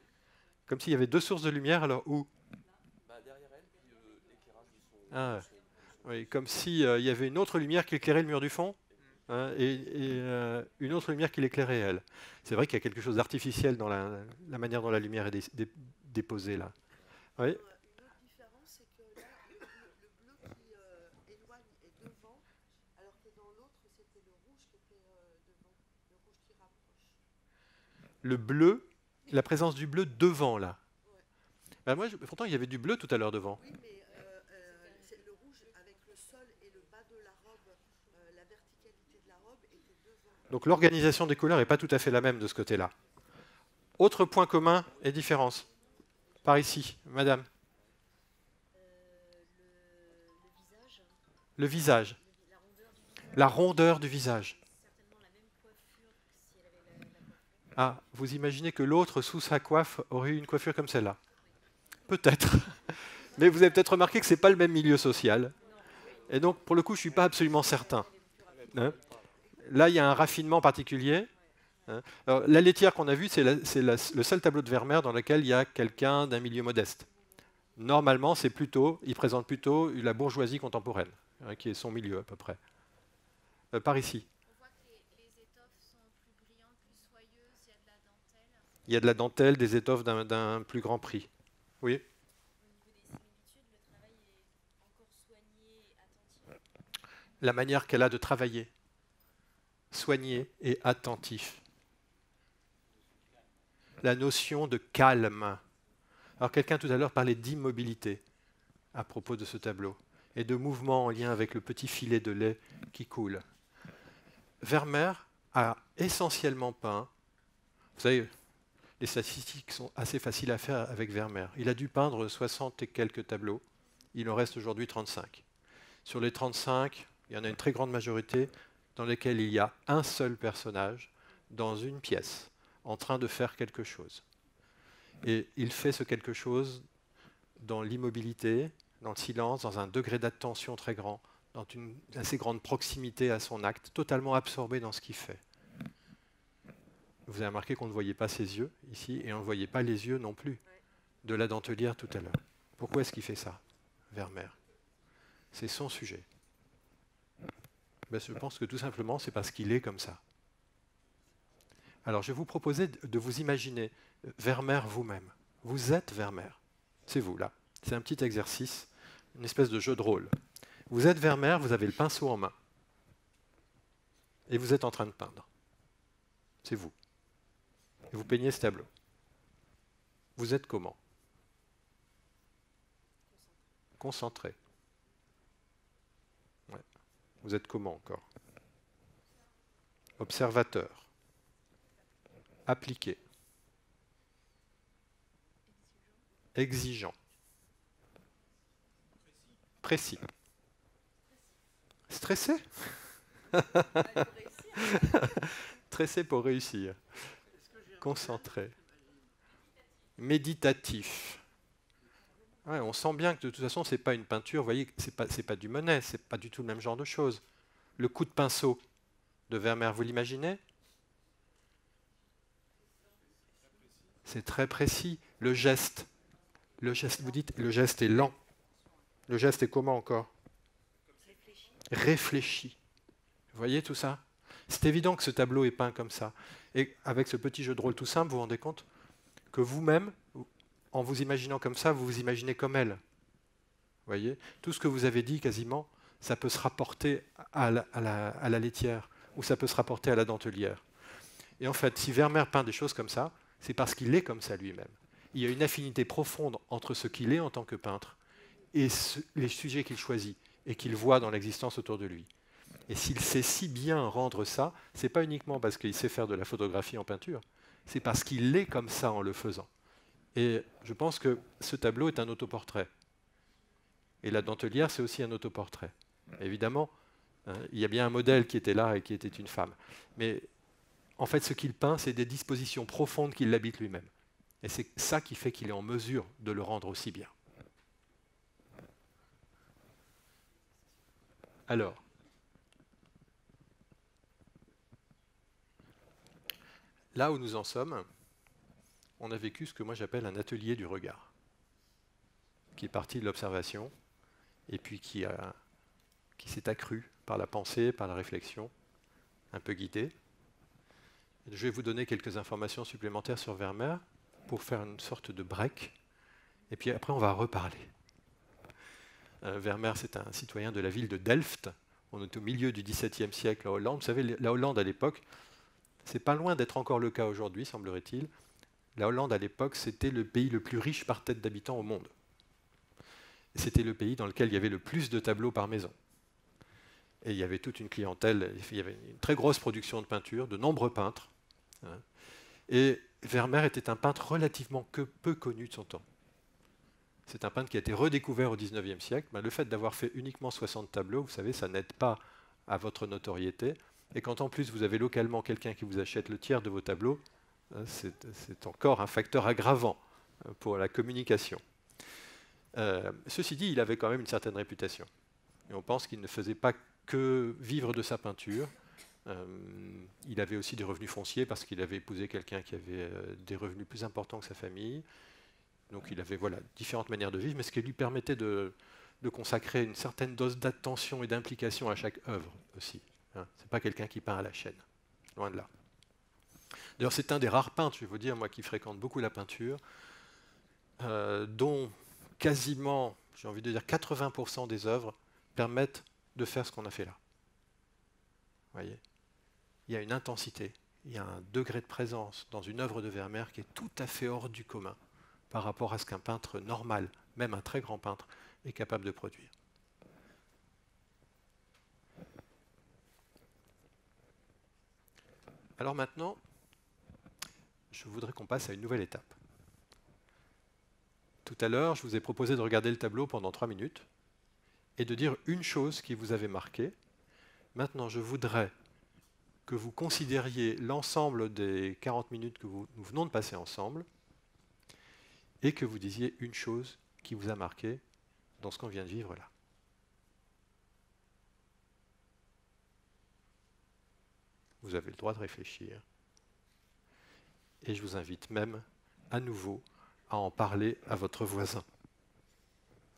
Comme s'il y avait 2 sources de lumière, alors où? Derrière elle, puis l'éclairage du son. Ah, oui, comme s'il y avait une autre lumière qui éclairait le mur du fond, hein, et une autre lumière qui l'éclairait elle. C'est vrai qu'il y a quelque chose d'artificiel dans la manière dont la lumière est déposée là. Oui. L'autre différence, c'est que là, le bleu qui éloigne est devant, alors que dans l'autre, c'était le rouge qui était devant, le rouge qui rapproche. Le bleu, la présence du bleu devant là. Ouais. Moi, pourtant, il y avait du bleu tout à l'heure devant. Oui, mais le rouge avec le sol et le bas de la robe, la verticalité de la robe était devant. Donc l'organisation des couleurs n'est pas tout à fait la même de ce côté-là. Autre point commun et différence. Par ici, madame. Le visage. La rondeur du visage. Ah, vous imaginez que l'autre, sous sa coiffe, aurait eu une coiffure comme celle-là? Peut-être. Mais vous avez peut-être remarqué que ce n'est pas le même milieu social. Et donc, pour le coup, je ne suis pas absolument certain. Hein? Là, il y a un raffinement particulier. Hein? Alors, la laitière qu'on a vue, c'est le seul tableau de Vermeer dans lequel il y a quelqu'un d'un milieu modeste. Normalement, il présente plutôt la bourgeoisie contemporaine, hein, qui est son milieu à peu près. Par ici. On voit que les étoffes sont plus brillantes, plus soyeuses, il y a de la dentelle. Il y a de la dentelle, des étoffes d'un plus grand prix. Oui. Au niveau des similitudes, le travail est encore soigné et attentif. La manière qu'elle a de travailler. Soigné et attentif. La notion de calme. Alors quelqu'un tout à l'heure parlait d'immobilité à propos de ce tableau et de mouvement en lien avec le petit filet de lait qui coule. Vermeer a essentiellement peint, vous savez, les statistiques sont assez faciles à faire avec Vermeer. Il a dû peindre 60 et quelques tableaux, il en reste aujourd'hui 35. Sur les 35, il y en a une très grande majorité dans lesquels il y a un seul personnage dans une pièce, en train de faire quelque chose. Et il fait ce quelque chose dans l'immobilité, dans le silence, dans un degré d'attention très grand, dans une assez grande proximité à son acte, totalement absorbé dans ce qu'il fait. Vous avez remarqué qu'on ne voyait pas ses yeux ici, et on ne voyait pas les yeux non plus de la dentelière tout à l'heure. Pourquoi est-ce qu'il fait ça, Vermeer? C'est son sujet. Ben, je pense que tout simplement, c'est parce qu'il est comme ça. Alors, je vais vous proposer de vous imaginer Vermeer vous-même. Vous êtes Vermeer. C'est vous, là. C'est un petit exercice, une espèce de jeu de rôle. Vous êtes Vermeer, vous avez le pinceau en main. Et vous êtes en train de peindre. C'est vous. Et vous peignez ce tableau. Vous êtes comment? Concentré. Ouais. Vous êtes comment encore? Observateur. Appliqué. Exigeant. Précis. Stressé. Stressé pour réussir. Concentré. Méditatif. Ouais, on sent bien que de toute façon, ce n'est pas une peinture, vous voyez, ce n'est pas du Monet, ce n'est pas du tout le même genre de choses. Le coup de pinceau de Vermeer, vous l'imaginez? C'est très précis. Le geste, vous dites, le geste est lent. Le geste est comment encore? réfléchi. Vous voyez tout ça? C'est évident que ce tableau est peint comme ça. Et avec ce petit jeu de rôle tout simple, vous vous rendez compte que vous-même, en vous imaginant comme ça, vous vous imaginez comme elle. Vous voyez? Tout ce que vous avez dit quasiment, ça peut se rapporter à la laitière, ou ça peut se rapporter à la dentelière. Et en fait, si Vermeer peint des choses comme ça, c'est parce qu'il est comme ça lui-même. Il y a une affinité profonde entre ce qu'il est en tant que peintre et les sujets qu'il choisit et qu'il voit dans l'existence autour de lui. Et s'il sait si bien rendre ça, ce n'est pas uniquement parce qu'il sait faire de la photographie en peinture, c'est parce qu'il est comme ça en le faisant. Et je pense que ce tableau est un autoportrait. Et la dentelière, c'est aussi un autoportrait. Évidemment, hein, il y a bien un modèle qui était là et qui était une femme. Mais en fait, ce qu'il peint, c'est des dispositions profondes qui l'habitent lui-même. Et c'est ça qui fait qu'il est en mesure de le rendre aussi bien. Alors, là où nous en sommes, on a vécu ce que moi j'appelle un atelier du regard, qui est parti de l'observation et puis qui s'est accru par la pensée, par la réflexion, un peu guidée. Je vais vous donner quelques informations supplémentaires sur Vermeer pour faire une sorte de break, et puis après on va reparler. Vermeer, c'est un citoyen de la ville de Delft. On est au milieu du XVIIe siècle en Hollande. Vous savez, la Hollande à l'époque, c'est pas loin d'être encore le cas aujourd'hui, semblerait-il. La Hollande à l'époque, c'était le pays le plus riche par tête d'habitants au monde. C'était le pays dans lequel il y avait le plus de tableaux par maison. Et il y avait toute une clientèle, il y avait une très grosse production de peinture, de nombreux peintres. Et Vermeer était un peintre relativement peu connu de son temps. C'est un peintre qui a été redécouvert au XIXe siècle. Le fait d'avoir fait uniquement 60 tableaux, vous savez, ça n'aide pas à votre notoriété. Et quand en plus vous avez localement quelqu'un qui vous achète le tiers de vos tableaux, c'est encore un facteur aggravant pour la communication. Ceci dit, il avait quand même une certaine réputation. Et on pense qu'il ne faisait pas que vivre de sa peinture. Il avait aussi des revenus fonciers parce qu'il avait épousé quelqu'un qui avait des revenus plus importants que sa famille. Donc il avait différentes manières de vivre, mais ce qui lui permettait de consacrer une certaine dose d'attention et d'implication à chaque œuvre aussi. Ce n'est pas quelqu'un qui peint à la chaîne, loin de là. D'ailleurs, c'est un des rares peintres, je vais vous dire, moi qui fréquente beaucoup la peinture, dont quasiment, j'ai envie de dire 80% des œuvres permettent de faire ce qu'on a fait là. Vous voyez, il y a une intensité, il y a un degré de présence dans une œuvre de Vermeer qui est tout à fait hors du commun par rapport à ce qu'un peintre normal, même un très grand peintre, est capable de produire. Alors maintenant, je voudrais qu'on passe à une nouvelle étape. Tout à l'heure, je vous ai proposé de regarder le tableau pendant 3 minutes et de dire une chose qui vous avait marqué. Maintenant, je voudrais que vous considériez l'ensemble des 40 minutes que nous venons de passer ensemble et que vous disiez une chose qui vous a marqué dans ce qu'on vient de vivre là. Vous avez le droit de réfléchir. Et je vous invite même à nouveau à en parler à votre voisin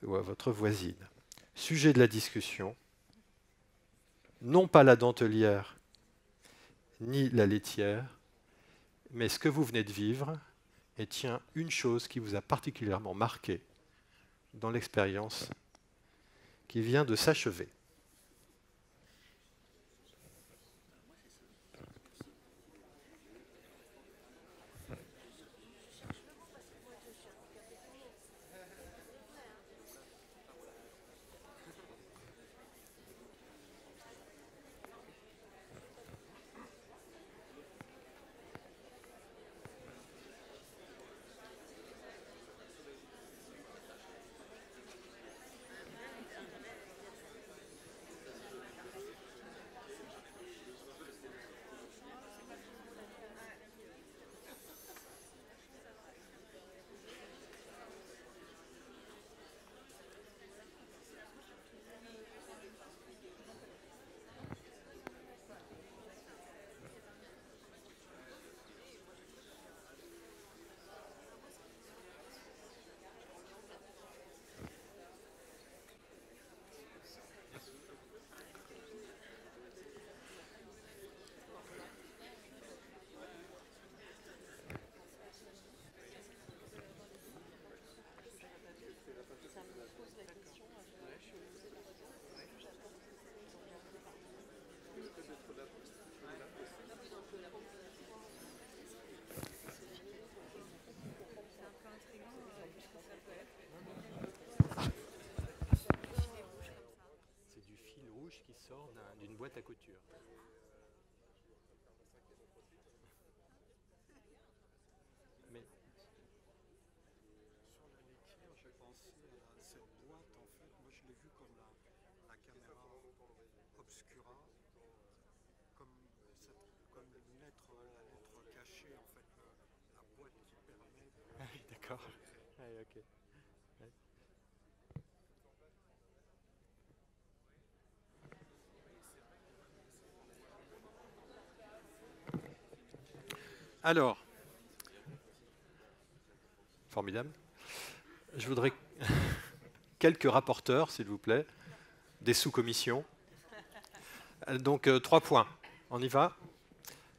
ou à votre voisine. Sujet de la discussion, non pas la dentelière ni la laitière, mais ce que vous venez de vivre, et tiens, une chose qui vous a particulièrement marqué dans l'expérience qui vient de s'achever. cette boîte, en fait, moi je l'ai vue comme la caméra obscura, comme une lettre, la lettre cachée, en fait, la boîte qui permet de... Ah oui, d'accord. Ah, ok. Ouais. Alors, formidable. Je voudrais quelques rapporteurs, s'il vous plaît, des sous-commissions. Donc, 3 points. On y va.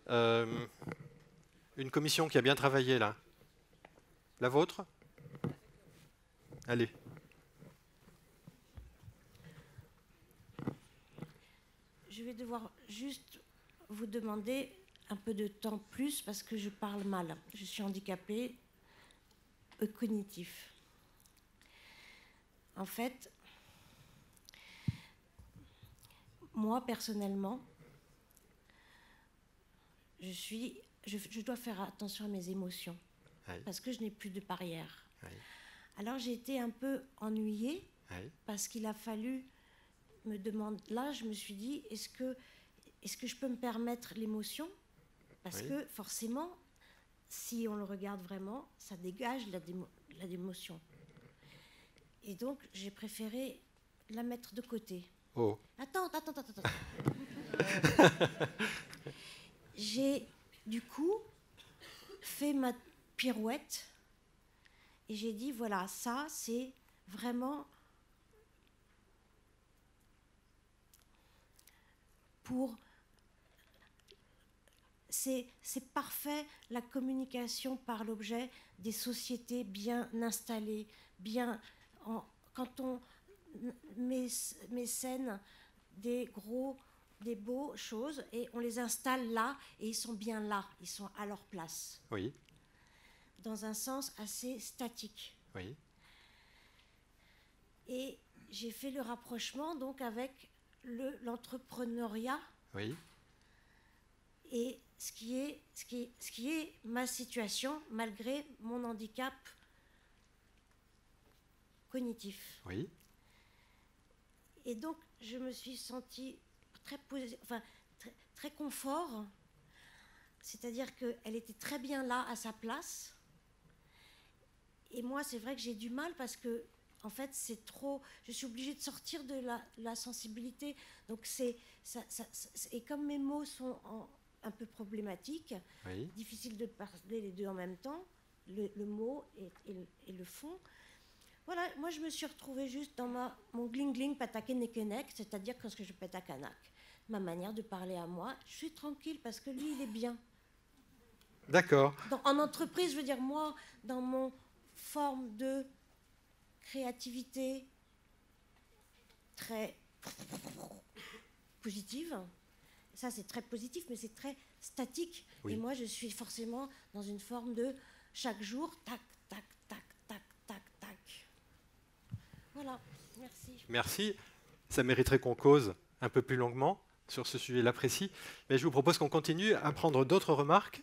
Une commission qui a bien travaillé, là. La vôtre? Allez. Je vais devoir juste vous demander un peu de temps plus parce que je parle mal. Je suis handicapée cognitif. En fait, moi personnellement, je dois faire attention à mes émotions parce que je n'ai plus de barrière. Alors j'ai été un peu ennuyée parce qu'il a fallu me demander. Là, je me suis dit, est-ce que je peux me permettre l'émotion? Parce que forcément, si on le regarde vraiment, ça dégage l'émotion. Et donc, j'ai préféré la mettre de côté. Oh. Attends. J'ai, du coup, fait ma pirouette et j'ai dit, voilà, ça, c'est vraiment pour... C'est parfait, la communication par l'objet des sociétés bien installées, bien... quand on mécène des beaux choses et on les installe là et ils sont bien là, ils sont à leur place. Oui. Dans un sens assez statique. Oui. Et j'ai fait le rapprochement donc avec l'entrepreneuriat. Oui. Et ce qui est ma situation malgré mon handicap cognitif. Oui. Et donc, je me suis sentie très confort, c'est-à-dire qu'elle était très bien là, à sa place. Et moi, c'est vrai que j'ai du mal parce que, en fait, c'est trop... Je suis obligée de sortir de la sensibilité. Donc, et comme mes mots sont un peu problématiques, difficile de parler les deux en même temps, le mot et le fond... Voilà, moi je me suis retrouvée juste dans mon gling-gling patakenekenek, c'est-à-dire quand je pétakanak. Ma manière de parler à moi, je suis tranquille parce que lui, il est bien. D'accord. En entreprise, je veux dire, moi, dans mon forme de créativité très positive, ça c'est très positif, mais c'est très statique. Oui. Et moi, je suis forcément dans une forme de chaque jour, tac, tac, tac, tac, tac, tac. Voilà, merci. Merci. Ça mériterait qu'on cause un peu plus longuement sur ce sujet-là précis. Mais je vous propose qu'on continue à prendre d'autres remarques,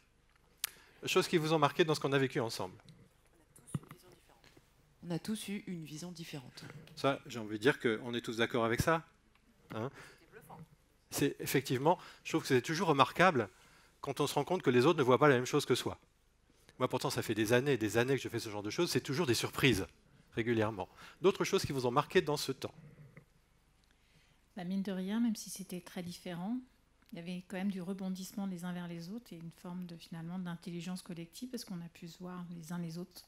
choses qui vous ont marqué dans ce qu'on a vécu ensemble. On a tous eu une vision différente. Ça, j'ai envie de dire qu'on est tous d'accord avec ça. Hein? C'est effectivement, je trouve que c'est toujours remarquable quand on se rend compte que les autres ne voient pas la même chose que soi. Moi, pourtant, ça fait des années que je fais ce genre de choses. C'est toujours des surprises, régulièrement. D'autres choses qui vous ont marqué dans ce temps? La mine de rien, même si c'était très différent, il y avait quand même du rebondissement les uns vers les autres et une forme finalement d'intelligence collective parce qu'on a pu se voir les uns les autres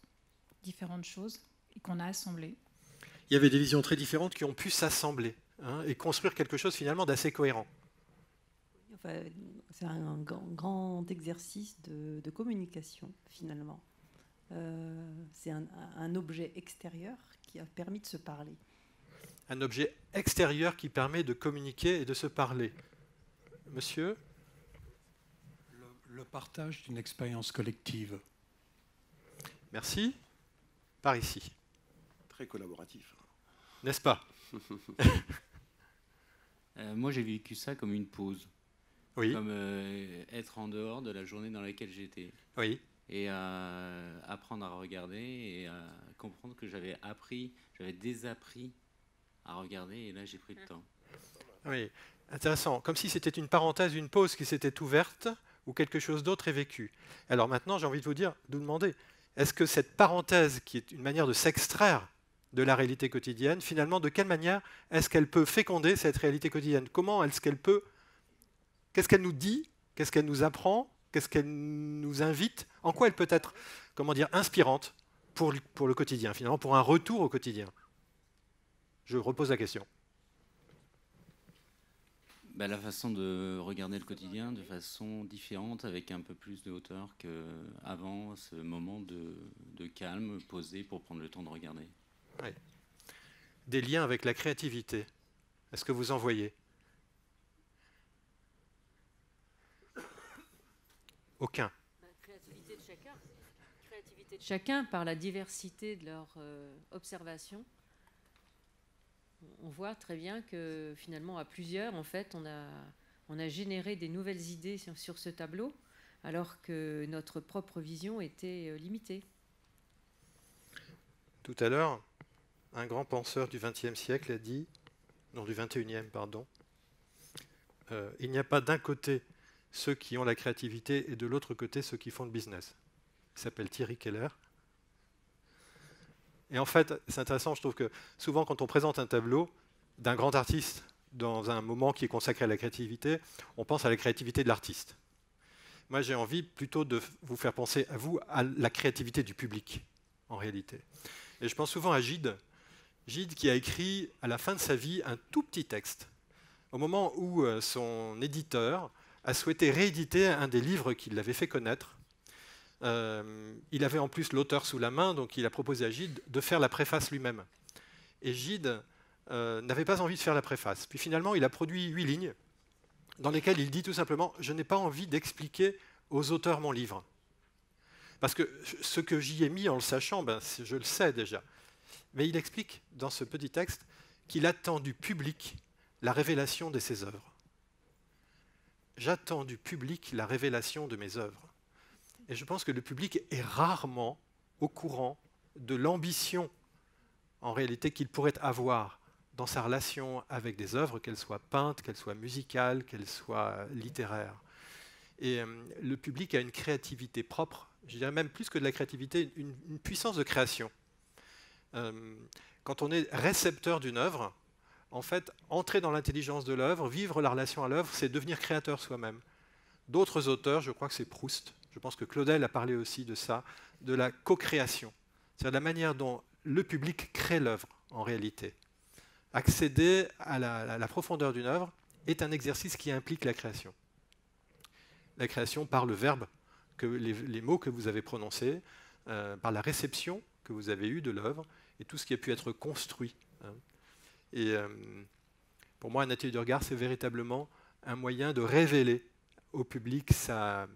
différentes choses et qu'on a assemblées. Il y avait des visions très différentes qui ont pu s'assembler et construire quelque chose finalement d'assez cohérent. Enfin, c'est un grand exercice de communication finalement. C'est un objet extérieur qui a permis de se parler. Un objet extérieur qui permet de communiquer et de se parler. Monsieur? Le partage d'une expérience collective. Merci. Par ici. Très collaboratif. N'est-ce pas? Moi, j'ai vécu ça comme une pause. Oui. Comme être en dehors de la journée dans laquelle j'étais. Oui. et apprendre à regarder et à comprendre que j'avais désappris à regarder, et là j'ai pris le temps. Oui, intéressant. Comme si c'était une parenthèse, une pause qui s'était ouverte, ou quelque chose d'autre est vécu. Alors maintenant, j'ai envie de vous demander, est-ce que cette parenthèse, qui est une manière de s'extraire de la réalité quotidienne, finalement, de quelle manière est-ce qu'elle peut féconder cette réalité quotidienne? Comment est-ce qu'elle peut... Qu'est-ce qu'elle nous dit? Qu'est-ce qu'elle nous apprend? Qu'est-ce qu'elle nous invite? En quoi elle peut être, comment dire, inspirante pour le quotidien, finalement, pour un retour au quotidien? Je repose la question. La façon de regarder le quotidien de façon différente, avec un peu plus de hauteur qu'avant, ce moment de calme, posé pour prendre le temps de regarder. Oui. Des liens avec la créativité. Est-ce que vous en voyez? Aucun. La créativité de chacun. Créativité de chacun par la diversité de leur observation. On voit très bien que finalement, à plusieurs, en fait, on a généré des nouvelles idées sur ce tableau, alors que notre propre vision était limitée. Tout à l'heure, un grand penseur du XXe siècle a dit, non du XXIe, pardon, il n'y a pas d'un côté ceux qui ont la créativité et de l'autre côté ceux qui font le business. Il s'appelle Thierry Keller. Et en fait, c'est intéressant, je trouve que souvent quand on présente un tableau d'un grand artiste dans un moment qui est consacré à la créativité, on pense à la créativité de l'artiste. Moi, j'ai envie plutôt de vous faire penser à vous, à la créativité du public, en réalité. Et je pense souvent à Gide qui a écrit à la fin de sa vie un tout petit texte, au moment où son éditeur a souhaité rééditer un des livres qui l'avait fait connaître. Il avait en plus l'auteur sous la main, donc il a proposé à Gide de faire la préface lui-même. Et Gide n'avait pas envie de faire la préface. Puis finalement, il a produit 8 lignes dans lesquelles il dit tout simplement « Je n'ai pas envie d'expliquer aux auteurs mon livre ». Parce que ce que j'y ai mis en le sachant, je le sais déjà. Mais il explique dans ce petit texte qu'il attend du public la révélation de ses œuvres. J'attends du public la révélation de mes œuvres. Et je pense que le public est rarement au courant de l'ambition, en réalité, qu'il pourrait avoir dans sa relation avec des œuvres, qu'elles soient peintes, qu'elles soient musicales, qu'elles soient littéraires. Et le public a une créativité propre, je dirais même plus que de la créativité, une puissance de création. Quand on est récepteur d'une œuvre, en fait, entrer dans l'intelligence de l'œuvre, vivre la relation à l'œuvre, c'est devenir créateur soi-même. D'autres auteurs, je crois que c'est Proust, je pense que Claudel a parlé aussi de ça, de la co-création. C'est-à-dire la manière dont le public crée l'œuvre, en réalité. Accéder à la profondeur d'une œuvre est un exercice qui implique la création. La création par le verbe, les mots que vous avez prononcés, par la réception que vous avez eue de l'œuvre, et tout ce qui a pu être construit. Et pour moi, un atelier du regard, c'est véritablement un moyen de révéler au public sa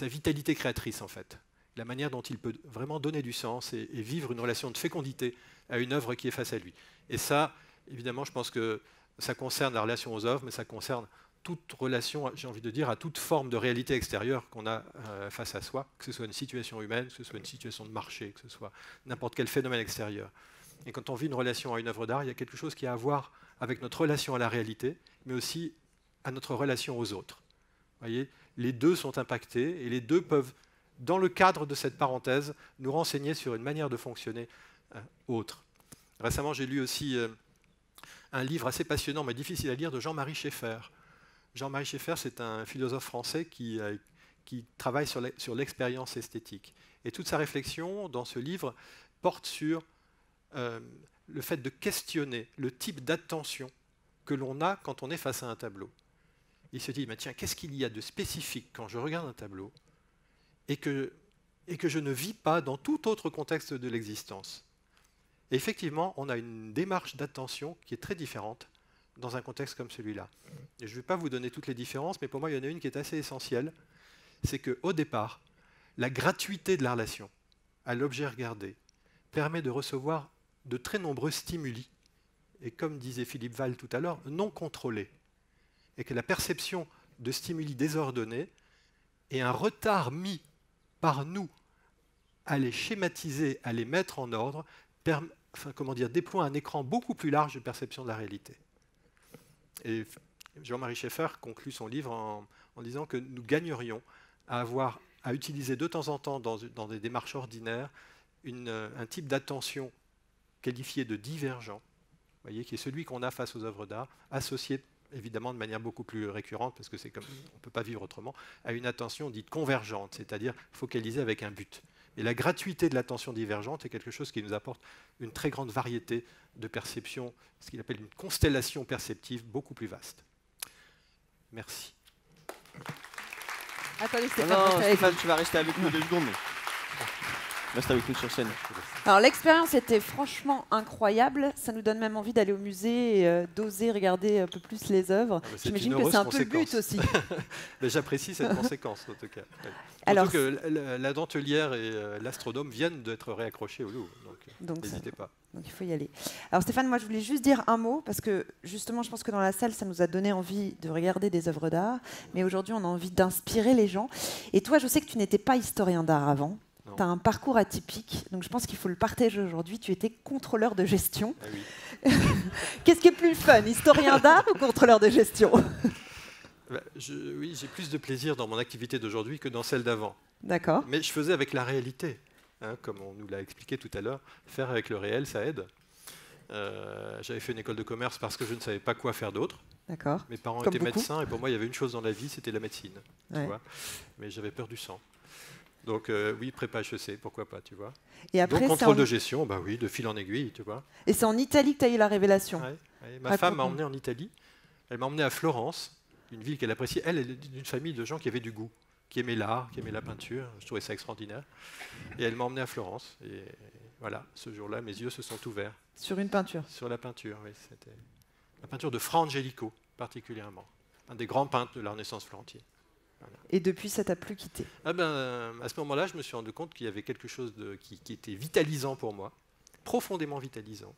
vitalité créatrice, en fait. La manière dont il peut vraiment donner du sens et vivre une relation de fécondité à une œuvre qui est face à lui. Et ça, évidemment, je pense que ça concerne la relation aux œuvres, mais ça concerne toute relation, j'ai envie de dire, à toute forme de réalité extérieure qu'on a face à soi, que ce soit une situation humaine, que ce soit une situation de marché, que ce soit n'importe quel phénomène extérieur. Et quand on vit une relation à une œuvre d'art, il y a quelque chose qui a à voir avec notre relation à la réalité, mais aussi à notre relation aux autres. Vous voyez, les deux sont impactés et les deux peuvent, dans le cadre de cette parenthèse, nous renseigner sur une manière de fonctionner autre. Récemment, j'ai lu aussi un livre assez passionnant, mais difficile à lire, de Jean-Marie Schaeffer. Jean-Marie Schaeffer, c'est un philosophe français qui travaille sur l'expérience esthétique. Et toute sa réflexion dans ce livre porte sur le fait de questionner le type d'attention que l'on a quand on est face à un tableau. Il se dit, mais tiens, qu'est-ce qu'il y a de spécifique quand je regarde un tableau et que je ne vis pas dans tout autre contexte de l'existence. Et effectivement, on a une démarche d'attention qui est très différente dans un contexte comme celui-là. Et je ne vais pas vous donner toutes les différences, mais pour moi, il y en a une qui est assez essentielle. C'est qu'au départ, la gratuité de la relation à l'objet regardé permet de recevoir de très nombreux stimuli, et comme disait Philippe Val tout à l'heure, non contrôlés. Et que la perception de stimuli désordonnés et un retard mis par nous, à les schématiser, à les mettre en ordre, déploie un écran beaucoup plus large de perception de la réalité. Et Jean-Marie Schaeffer conclut son livre en disant que nous gagnerions à utiliser de temps en temps dans des démarches ordinaires un type d'attention qualifié de divergent, voyez, qui est celui qu'on a face aux œuvres d'art, associé évidemment de manière beaucoup plus récurrente, parce que c'est comme on ne peut pas vivre autrement, à une attention dite convergente, c'est-à-dire focalisée avec un but. Et la gratuité de l'attention divergente est quelque chose qui nous apporte une très grande variété de perceptions, ce qu'il appelle une constellation perceptive beaucoup plus vaste. Merci. Attendez, Stéphane, non, Stéphane, tu vas rester avec nous 2 secondes. Reste avec nous sur scène. Alors l'expérience était franchement incroyable. Ça nous donne même envie d'aller au musée et d'oser regarder un peu plus les œuvres. J'imagine que c'est un peu le but aussi. J'apprécie cette conséquence en tout cas. Surtout que la dentelière et l'astronome viennent d'être réaccrochés au Louvre. Donc n'hésitez pas. Donc il faut y aller. Alors Stéphane, moi je voulais juste dire un mot, parce que justement je pense que dans la salle ça nous a donné envie de regarder des œuvres d'art, mais aujourd'hui on a envie d'inspirer les gens. Et toi, je sais que tu n'étais pas historien d'art avant. Tu as un parcours atypique, donc je pense qu'il faut le partager aujourd'hui. Tu étais contrôleur de gestion. Ah oui. Qu'est-ce qui est plus fun, historien d'art ou contrôleur de gestion? Oui, j'ai plus de plaisir dans mon activité d'aujourd'hui que dans celle d'avant. D'accord. Mais je faisais avec la réalité, comme on nous l'a expliqué tout à l'heure. Faire avec le réel, ça aide. J'avais fait une école de commerce parce que je ne savais pas quoi faire d'autre. D'accord. Mes parents étaient médecins et pour moi, il y avait une chose dans la vie, c'était la médecine. Tu vois, mais j'avais peur du sang. Donc oui, prépa HEC, pourquoi pas, tu vois. Et après, donc contrôle de gestion, bah oui, de fil en aiguille, tu vois. Et c'est en Italie que tu as eu la révélation. Ouais. Ma femme m'a emmené en Italie. Elle m'a emmené à Florence, une ville qu'elle appréciait. Elle est d'une famille de gens qui avaient du goût, qui aimaient l'art, qui aimaient la peinture. Je trouvais ça extraordinaire. Et elle m'a emmené à Florence. Et voilà, ce jour-là, mes yeux se sont ouverts. Sur une peinture? Sur la peinture, oui. C'était la peinture de Fra Angelico, particulièrement. Un des grands peintres de la Renaissance florentine. Voilà. Et depuis, ça t'a plus quitté? À ce moment-là, je me suis rendu compte qu'il y avait quelque chose qui était vitalisant pour moi, profondément vitalisant.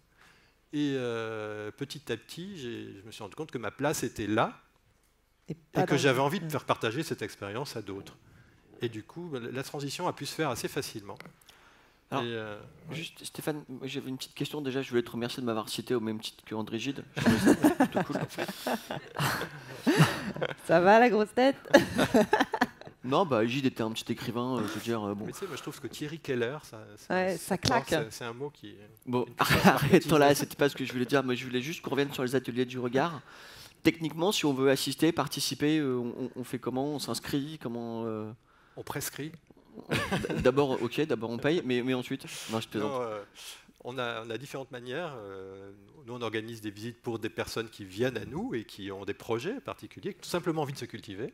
Et petit à petit, je me suis rendu compte que ma place était là et que j'avais envie de faire partager cette expérience à d'autres. Et du coup, la transition a pu se faire assez facilement. Alors, juste, Stéphane, j'avais une petite question. Déjà, je voulais te remercier de m'avoir cité au même titre que André Gide. Plutôt cool. Ça va, la grosse tête? Non, Gide était un petit écrivain, je veux dire. Bon. Mais tu sais, moi, je trouve que Thierry Keller, ça claque. C'est un mot qui. Bon, arrêtons là, c'était pas ce que je voulais dire. Mais je voulais juste qu'on revienne sur les ateliers du regard. Techniquement, si on veut assister, participer, on fait comment? On s'inscrit? Comment On prescrit. D'abord, ok, d'abord on paye, mais ensuite, non, je plaisante. Non, on a différentes manières. Nous, on organise des visites pour des personnes qui viennent à nous et qui ont des projets particuliers, qui ont tout simplement envie de se cultiver.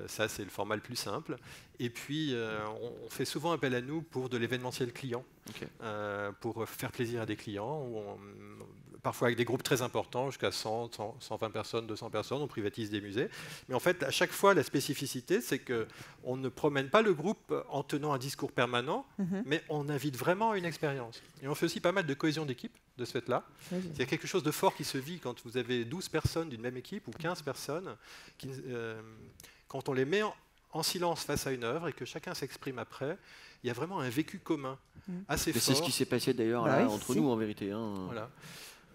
Ça, c'est le format le plus simple. Et puis, on fait souvent appel à nous pour de l'événementiel client, pour faire plaisir à des clients. Parfois avec des groupes très importants, jusqu'à 100, 120 personnes, 200 personnes, on privatise des musées. Mais en fait, à chaque fois, la spécificité, c'est qu'on ne promène pas le groupe en tenant un discours permanent, mais on invite vraiment à une expérience. Et on fait aussi pas mal de cohésion d'équipe de ce fait-là. Il y a quelque chose de fort qui se vit quand vous avez 12 personnes d'une même équipe ou 15 personnes, quand on les met en silence face à une œuvre et que chacun s'exprime après, il y a vraiment un vécu commun assez fort. C'est ce qui s'est passé d'ailleurs entre nous, en vérité. Voilà.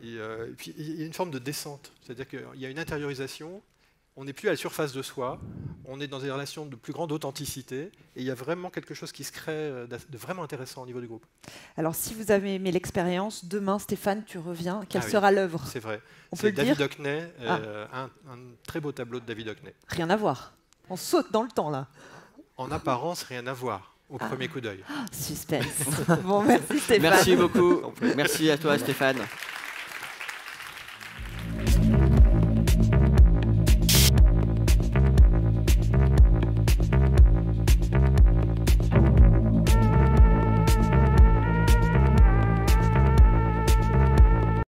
Et puis il y a une forme de descente, c'est-à-dire qu'il y a une intériorisation, on n'est plus à la surface de soi, on est dans des relations de plus grande authenticité, et il y a vraiment quelque chose qui se crée de vraiment intéressant au niveau du groupe. Alors si vous avez aimé l'expérience, demain Stéphane, tu reviens, quelle sera l'œuvre? C'est vrai, c'est David Hockney, un très beau tableau de David Hockney. Rien à voir, on saute dans le temps là. En apparence, rien à voir. Au premier coup d'œil. Suspense. Bon, merci Stéphane. Merci beaucoup. Merci à toi Stéphane.